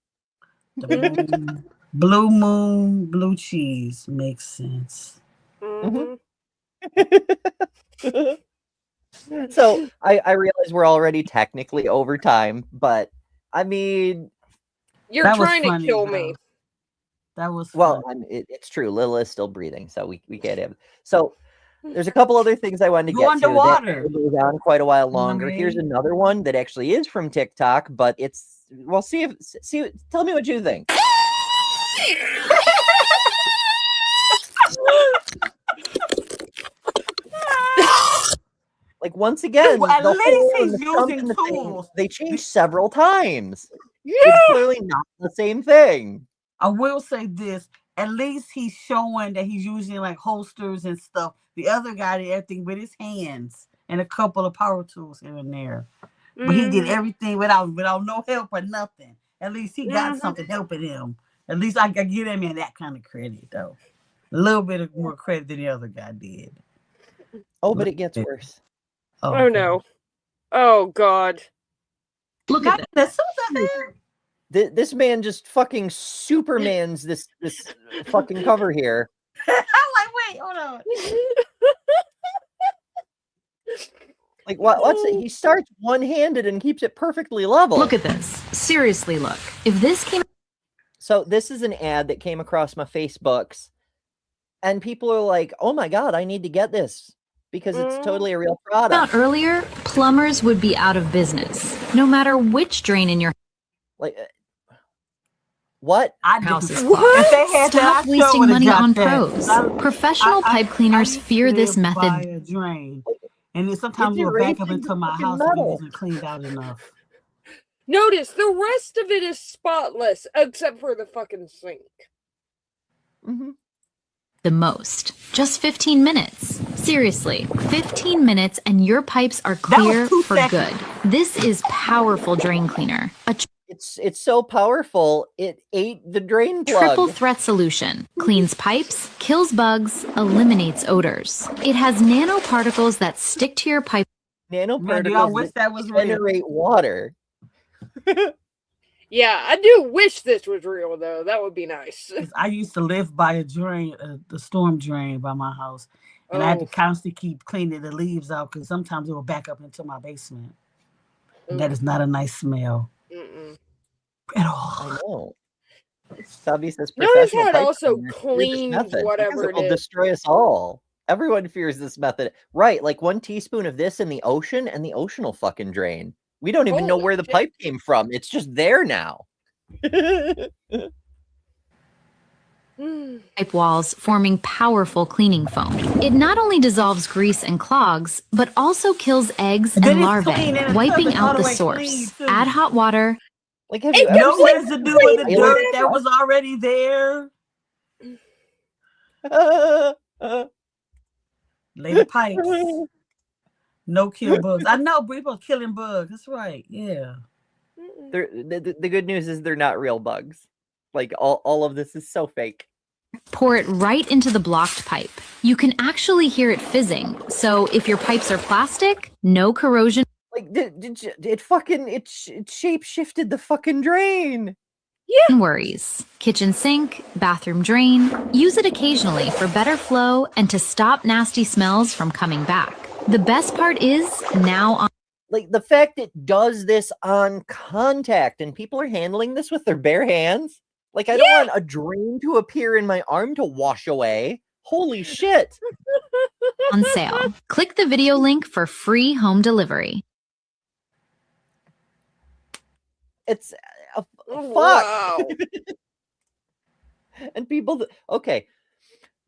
Blue moon, blue cheese makes sense. So I realize we're already technically over time, but I mean, you're trying to kill me. That was well. It's true. Lila is still breathing, so we can't have. So there's a couple other things I wanted to get underwater. to. That goes on quite a while longer. Here's another one that actually is from TikTok, but it's tell me what you think. Like once again, at least he's using tools. They changed several times. It's clearly not the same thing. I will say this: at least he's showing that he's using like holsters and stuff. The other guy did everything with his hands and a couple of power tools here and there, but he did everything without no help or nothing. At least he got something helping him. At least I can give him that kind of credit, though. A little bit more credit than the other guy did. Oh, but it gets worse. Oh no! Oh God! Look at that! This man just fucking Superman's this fucking cover here. I'm like, wait, hold on. Like what's it? He starts one-handed and keeps it perfectly level. Look at this. Seriously, look. If this came. So this is an ad that came across my Facebooks, and people are like, "Oh my God, I need to get this." Because it's totally a real product. About earlier, plumbers would be out of business, no matter which drain in your what house is clogged. Stop wasting money on pros. Professional pipe cleaners fear this method. A drain, and then sometimes we'll back up into my house and it isn't cleaned out enough. Notice the rest of it is spotless except for the fucking sink. the most. Just 15 minutes. Seriously, 15 minutes and your pipes are clear for good. This is powerful drain cleaner. It's so powerful, it ate the drain plug. Triple threat solution. Cleans pipes, kills bugs, eliminates odors. It has nanoparticles that stick to your pipe. Nanoparticles that generate water. Yeah, I do wish this was real, though. That would be nice. I used to live by a drain, the storm drain by my house. And I had to constantly keep cleaning the leaves out because sometimes it will back up into my basement. And that is not a nice smell. At all. I know. Sabi says notice how it pipe also cleaners fear this cleans method whatever because it it will is. destroy us all. Everyone fears this method. Right, like 1 teaspoon of this in the ocean and the ocean will fucking drain. We don't even know where the pipe came from. It's just there now. Pipe walls forming powerful cleaning foam. It not only dissolves grease and clogs, but also kills eggs and larvae, wiping out the source. Add hot water. Like, have you no residue of the dirt that was already there. Lay the pipes. No kill bugs. I know people killing bugs. That's right. Yeah. The good news is they're not real bugs. Like all of this is so fake. Pour it right into the blocked pipe. You can actually hear it fizzing. So if your pipes are plastic, no corrosion. Like it shape shifted the fucking drain. Yeah. Worries. Kitchen sink, bathroom drain. Use it occasionally for better flow and to stop nasty smells from coming back. The best part is now on. Like the fact it does this on contact and people are handling this with their bare hands. Like I don't want a drain to appear in my arm to wash away. Holy shit. On sale. Click the video link for free home delivery. It's fuck. Wow. And people okay.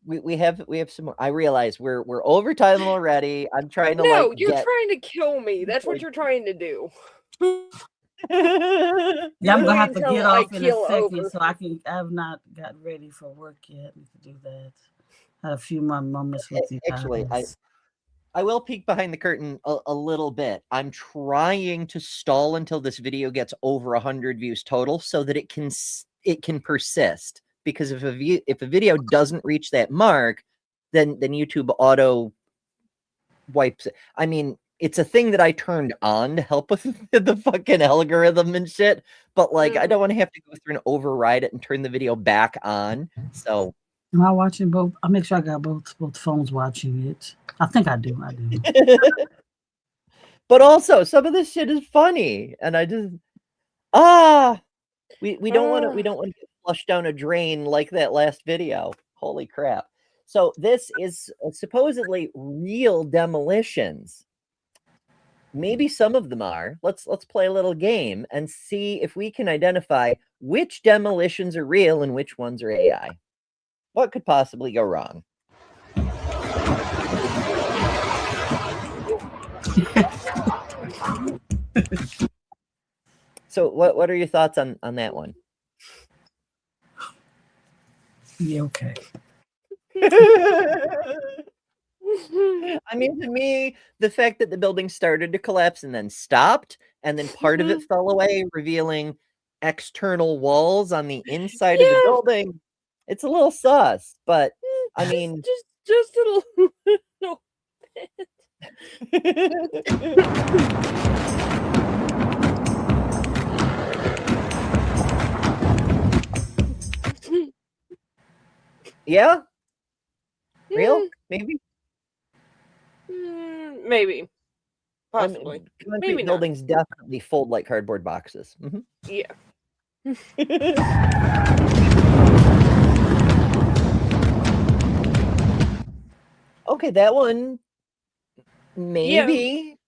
We have some more. I realize we're over time already. I'm trying to you're trying to kill me. That's what you're trying to do. Yeah, I'm gonna have to get off in a second, so I have not got ready for work yet. I need to do that. I had a few more moments with you guys. Actually, I will peek behind the curtain a little bit. I'm trying to stall until this video gets over 100 views total, so that it can persist. Because if a video doesn't reach that mark, then YouTube auto wipes it. I mean, it's a thing that I turned on to help with the fucking algorithm and shit. But like, I don't want to have to go through and override it and turn the video back on. So, am I watching both? I'll make sure I got both phones watching it. I think I do. But also, some of this shit is funny, and I just we don't want to get flushed down a drain like that last video. Holy crap! So this is supposedly real demolitions. Maybe some of them are. Let's play a little game and see if we can identify which demolitions are real and which ones are AI. What could possibly go wrong? So what are your thoughts on that one? Yeah, okay. I mean, to me, the fact that the building started to collapse and then stopped, and then part of it fell away, revealing external walls on the inside of the building, it's a little sus. But I mean, just a little bit. Yeah, real, maybe. Maybe. Possibly. Maybe buildings definitely fold like cardboard boxes. Yeah. Okay, that one maybe.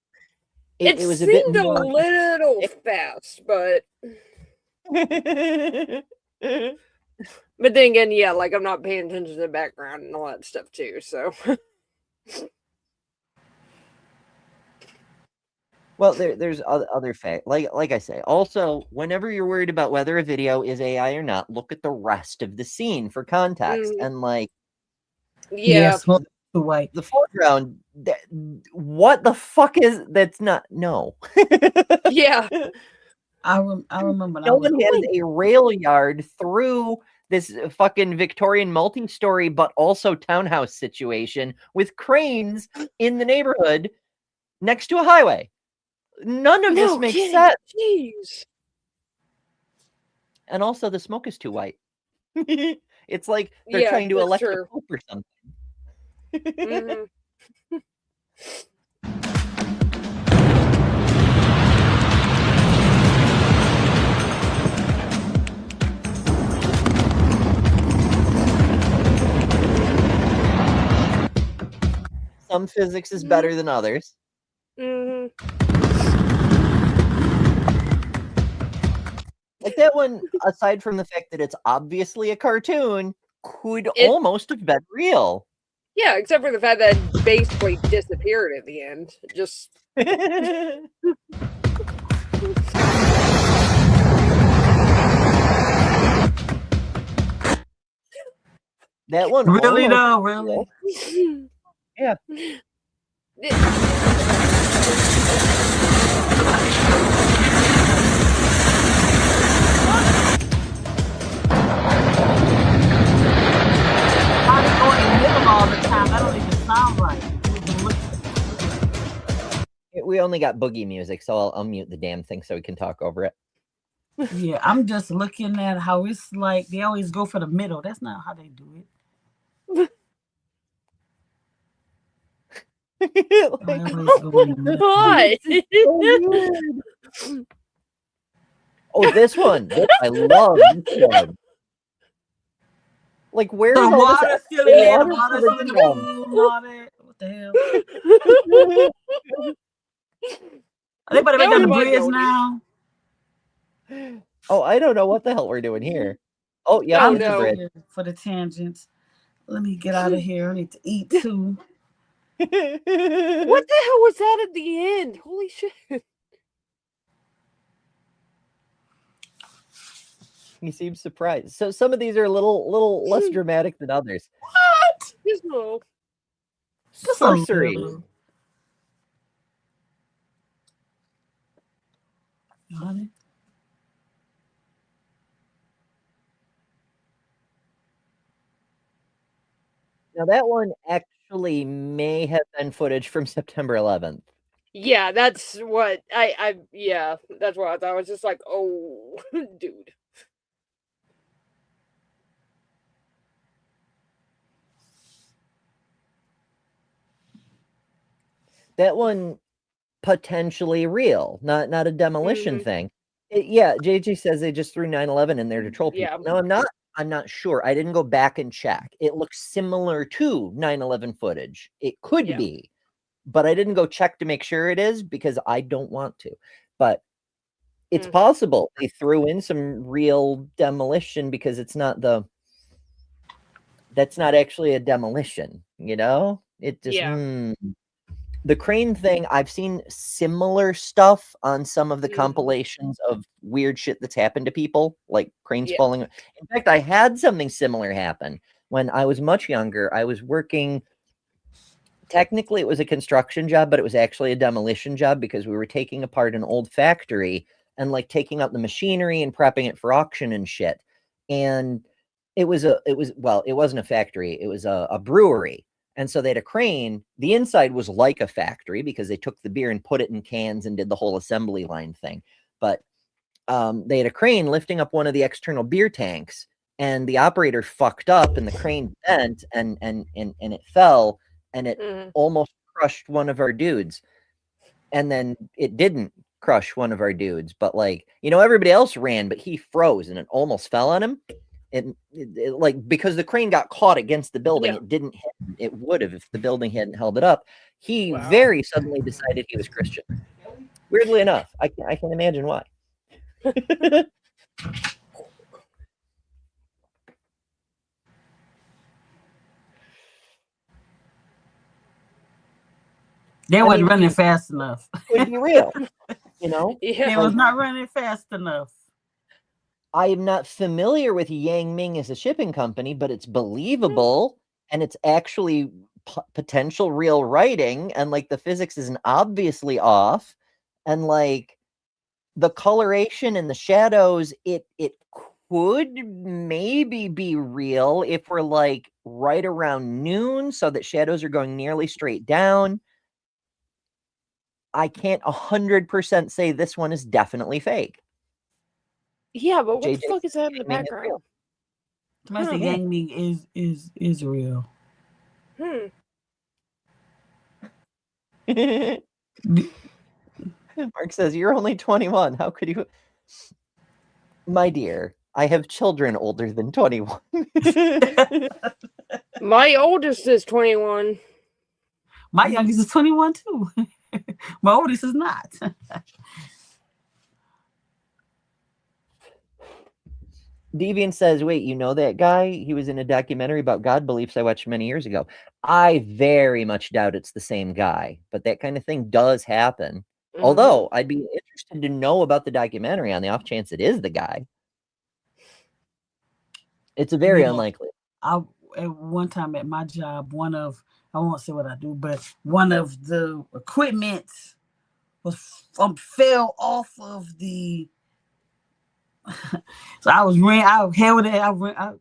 It was seemed a bit little fast, but but then again, yeah, like I'm not paying attention to the background and all that stuff too, so well, there's other fact, like I say. Also, whenever you're worried about whether a video is AI or not, look at the rest of the scene for context. And like, Yeah. Smoke too white. The foreground, what the fuck is that's not no. Yeah. I remember. No one has a rail yard through this fucking Victorian multi-story, but also townhouse situation with cranes in the neighborhood next to a highway. None of this makes sense. Jeez. And also, the smoke is too white. It's like they're trying to elect a pope or something. Mm-hmm. Some physics is better than others. Mm-hmm. Like that one, aside from the fact that it's obviously a cartoon, could almost have been real. Yeah, except for the fact that it basically disappeared at the end. Just that one really almost though, really. Yeah. How they go in the middle all the time? That don't even sound right. We only got boogie music, so I'll mute the damn thing so we can talk over it. Yeah, I'm just looking at how it's like they always go for the middle. That's not how they do it. Why? Oh, this one. I love this one. Like, where's the all water this still in there? The water water still in the from? pool and all that. What the hell? Are they about to make that the bridge now? Oh, I don't know what the hell we're doing here. Oh, yeah, I'm it's a bridge. for the tangents. Let me get out of here. I need to eat too. What the hell was that at the end? Holy shit. He seems surprised. So some of these are a little less dramatic than others. What? Just a little. Sorcery. Now that one actually may have been footage from September 11th. Yeah, that's what yeah, that's what I thought. I was just like, oh, dude. That one potentially real, not a demolition thing. Yeah, JG says they just threw 9/11 in there to troll people. Yeah. No, I'm not sure. I didn't go back and check. It looks similar to 9/11 footage. It could be, but I didn't go check to make sure it is because I don't want to. But it's possible they threw in some real demolition because it's not that's not actually a demolition, you know? It just the crane thing, I've seen similar stuff on some of the compilations of weird shit that's happened to people, like cranes falling. In fact, I had something similar happen when I was much younger. I was working, technically it was a construction job, but it was actually a demolition job because we were taking apart an old factory and like taking out the machinery and prepping it for auction and shit. And it wasn't a factory, it was a brewery. And so they had a crane. The inside was like a factory because they took the beer and put it in cans and did the whole assembly line thing. But they had a crane lifting up one of the external beer tanks, and the operator fucked up, and the crane bent, and it fell, and it almost crushed one of our dudes. And then it didn't crush one of our dudes, but like, you know, everybody else ran, but he froze, and it almost fell on him. It like, because the crane got caught against the building, it didn't hit him. It would have if the building hadn't held it up. He very suddenly decided he was Christian. Weirdly enough, I can imagine why. They wasn't running fast enough. Would be real, you know? It was not running fast enough. I am not familiar with Yang Ming as a shipping company, but it's believable. and it's actually potential real writing, and like the physics isn't obviously off, and like the coloration and the shadows, it could maybe be real if we're like right around noon, so that shadows are going nearly straight down. I can't 100% say this one is definitely fake. Yeah, but what JJ the fuck is that in the gaming is background? Domestic gaming is real. Mark says, "You're only 21. How could you?" My dear, I have children older than 21. My oldest is 21. My youngest is 21 too. My oldest is not. Deviant says, "Wait, you know that guy? He was in a documentary about God beliefs I watched many years ago." I very much doubt it's the same guy, but that kind of thing does happen. Although I'd be interested to know about the documentary on the off chance it is the guy. It's very unlikely. At one time at my job, I won't say what I do, but one of the equipment was fell off of the. So I held it.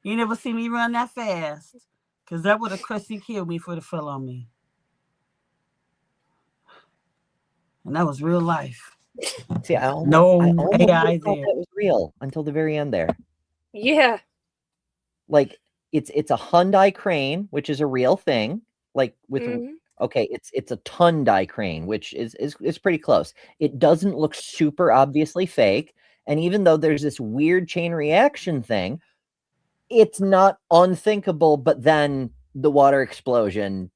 You never see me run that fast, because that would have crushed and killed me if it would have fell on me. And that was real life. See, I almost AI thought there. that was real until the very end there. Yeah. Like it's a Hyundai crane, which is a real thing. Like with okay, it's a Tundai crane, which is pretty close. It doesn't look super obviously fake, and even though there's this weird chain reaction thing, it's not unthinkable. But then the water explosion.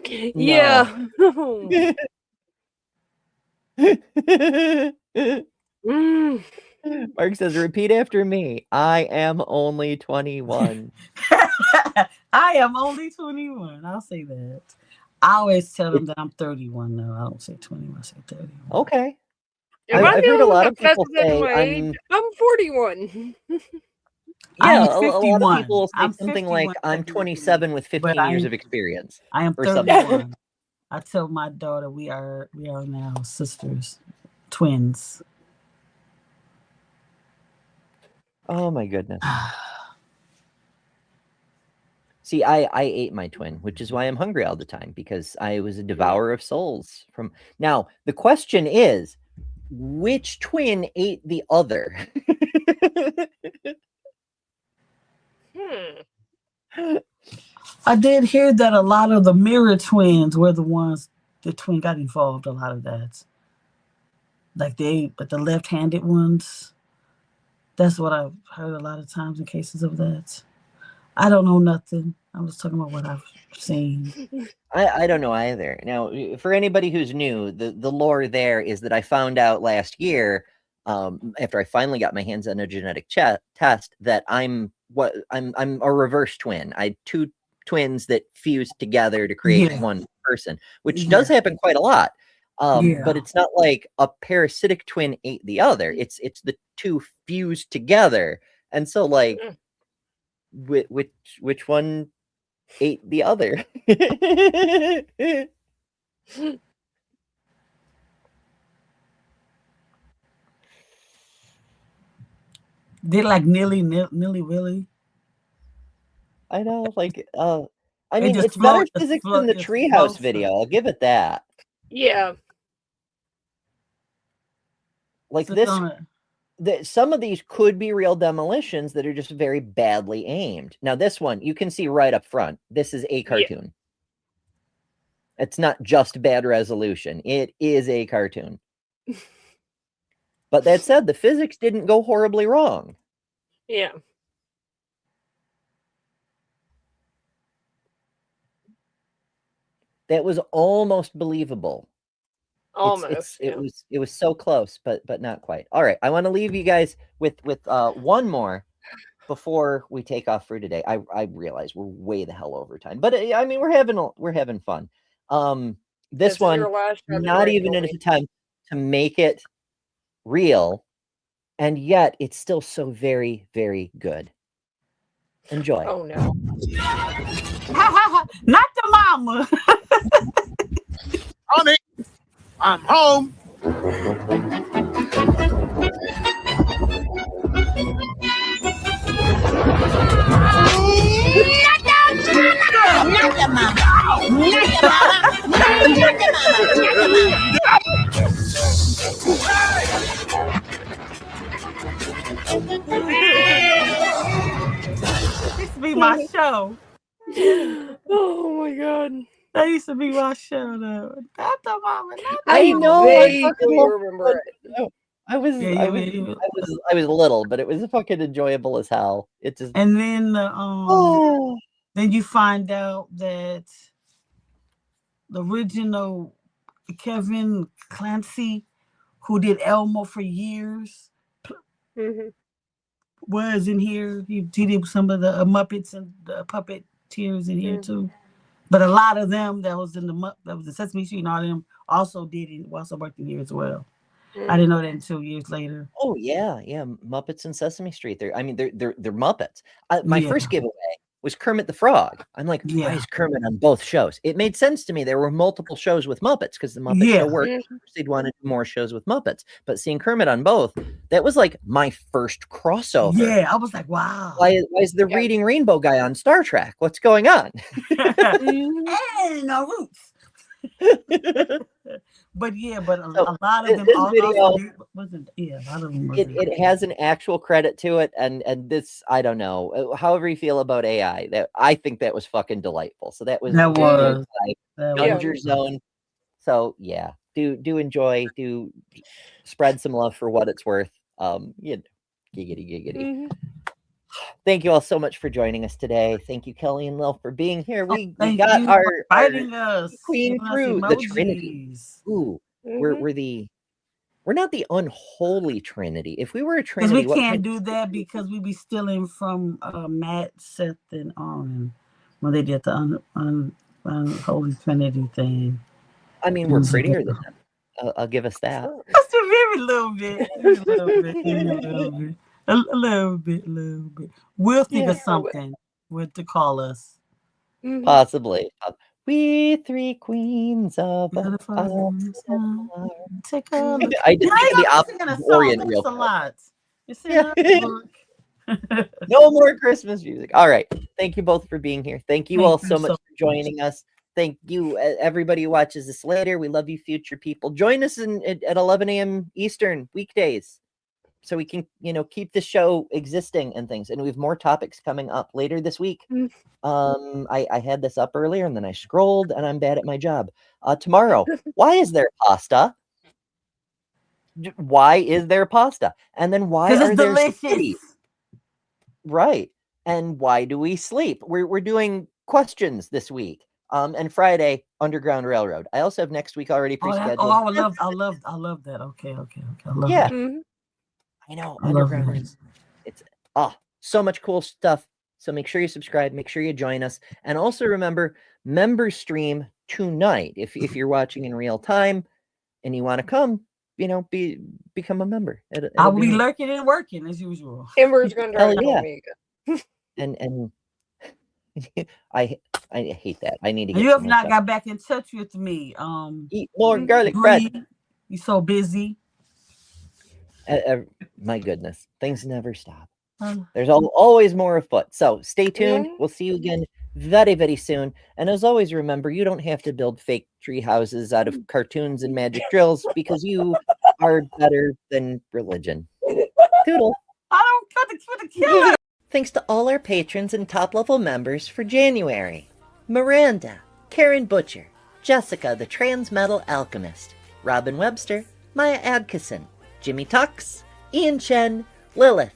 Yeah. Mark says, "Repeat after me. I am only 21." I am only 21. I'll say that. I always tell them that I'm 31 though. I don't say 21, I say 31. Okay. I've heard a lot of people say I'm 41. Yeah, I'm a lot 51. of people will say I'm something like, 51 "I'm 27 with 15 years of experience." I am or something. 31. I tell my daughter we are now sisters, twins. Oh my goodness. See, I ate my twin, which is why I'm hungry all the time, because I was a devourer of souls. Now, the question is, which twin ate the other? I did hear that a lot of the mirror twins were the twin got involved, a lot of that. But the left-handed ones, that's what I've heard a lot of times in cases of that. I don't know nothing. I'm just talking about what I've seen. I don't know either. Now, for anybody who's new, the lore there is that I found out last year, after I finally got my hands on a genetic test, that I'm a reverse twin. I had two twins that fused together to create one person, which does happen quite a lot. But it's not like a parasitic twin ate the other. It's the two fused together, and so like, which one ate the other? Did like Nilly Willy? I know, like, I It mean, just it's better float- physics float- than the it treehouse floats video. I'll give it that. Yeah. Like So some of these could be real demolitions that are just very badly aimed. Now, this one, you can see right up front. This is a cartoon. It's not just bad resolution. It is a cartoon. But that said, the physics didn't go horribly wrong. Yeah. That was almost believable. Almost. It was so close, but not quite. All right, I want to leave you guys with one more before we take off for today. I realize we're way the hell over time, but I mean we're having fun. This one, not even an attempt to make it real, and yet it's still so very, very good. Enjoy. Oh no. Not the mama. Honey, I'm home. Not the mama. Not the mama. Not the mama. Not the mama. This used to be my show. Oh my god. That used to be my show, though. Not the mama. Not the I mama. know. I fucking vaguely love remember it. it. No, I was little, but it was fucking enjoyable as hell. It just And then oh. then you find out that the original Kevin Clancy, who did Elmo for years, Mhm. was in here. He did some of the Muppets and the puppeteers in here Mhm. too. But a lot of them that was in the Sesame Street and all them also worked in here as well. I didn't know that until years later. Oh yeah, yeah. Muppets and Sesame Street. They're Muppets. My Yeah. first giveaway was Kermit the Frog. I'm like, why Yeah. is Kermit on both shows? It made sense to me. There were multiple shows with Muppets because the Muppet Show Yeah. worked. Mhm. They'd want to do more shows with Muppets, but seeing Kermit on both, that was like my first crossover. Yeah, I was like, wow. Why is the Yeah. Reading Rainbow guy on Star Trek? What's going on? Mhm. And no roots. But yeah, but a So, lot of them this also video- wasn't. Yeah, a lot of them. It has an actual credit to it, and this I don't know. However you feel about AI, that I think that was fucking delightful. So that was That was. Danger Zone. So yeah, do enjoy, do spread some love for what it's worth. Giggity. Mhm. Thank you all so much for joining us today. Thank you, Kelly and Lil, for being here. We Thank got you our for inviting us. Queen Giving us crew, the Trinity. emojis. Ooh, Mhm. we're not the unholy Trinity. If we were a Because Trinity, we can't do that because we be stealing from Matt, Seth, and Arn when they did the unholy Trinity thing. I mean, we're prettier than them. I'll give us that. Just a very little bit. A little bit. We'll think of something what to call us. Mhm. Possibly. We three queens of Beautiful. Take a I look. just You think of the ain't opposite singing a of song. Orient That's real a quick. lot. You're Yeah. singing a book. No more Christmas music. All right. Thank you both for being here. Thank you Thank all you so so much for joining us. Thank you, everybody who watches this later. We love you, future people. Join us at 11 a.m. Eastern weekdays, so we can, keep the show existing and things. And we have more topics coming up later this week. I had this up earlier and then I scrolled, and I'm bad at my job. Tomorrow, why is there pasta? Why is there pasta? And then why Because are it's there delicious. spaghetti? Right. And why do we sleep? We're doing questions this week. And Friday, Underground Railroad. I also have next week already pre-scheduled. I love that. Okay. I love Yeah. that. Mhm. I know. I love Underground that. Railroad. It's so much cool stuff. So make sure you subscribe, make sure you join us. And also remember, member stream tonight. If you're watching in real time and you want to come, become a member. I will be lurking and working as usual. Ember's gonna try Hell to yeah. call me again. And I hate that. I need to get You have some more not stuff. got back in touch with me. Eat more garlic bread. Bree, you so busy. My goodness, things never stop. Um, There's always more afoot. So stay tuned. Yeah. We'll see you again very, very soon. And as always, remember, you don't have to build fake tree houses out of cartoons and magic drills because you are better than religion. Toodle. I don't cut the killer. Thanks to all our patrons and top-level members for January. Miranda, Karen Butcher, Jessica the Transmetal Alchemist, Robin Webster, Maya Adkison, Jimmy Tux, Ian Chen, Lilith,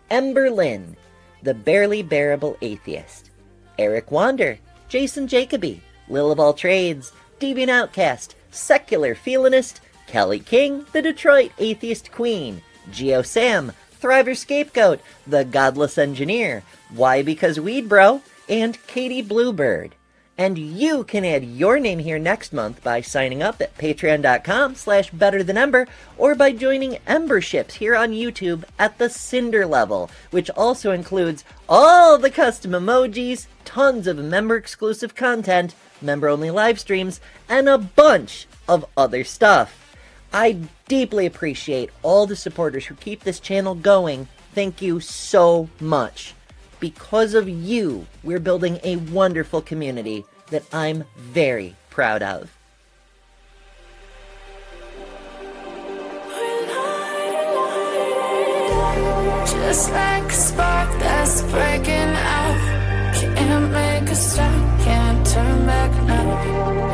Ember Lynn, The Barely Bearable Atheist, Eric Wander, Jason Jacoby, Lil of All Trades, Deviant Outcast, Secular Feelinist, Kelly King, The Detroit Atheist Queen, Geo Sam, Thriver Scapegoat, The Godless Engineer, Why Because Weed Bro, and Katie Bluebird. And you can add your name here next month by signing up at patreon.com/betterthanember or by joining Emberships here on YouTube at the Cinder level, which also includes all the custom emojis, tons of member-exclusive content, member-only live streams, and a bunch of other stuff. I deeply appreciate all the supporters who keep this channel going. Thank you so much. Because of you, we're building a wonderful community that I'm very proud of. Just like a spark that's breaking out. Can't make a stop, can't turn back now.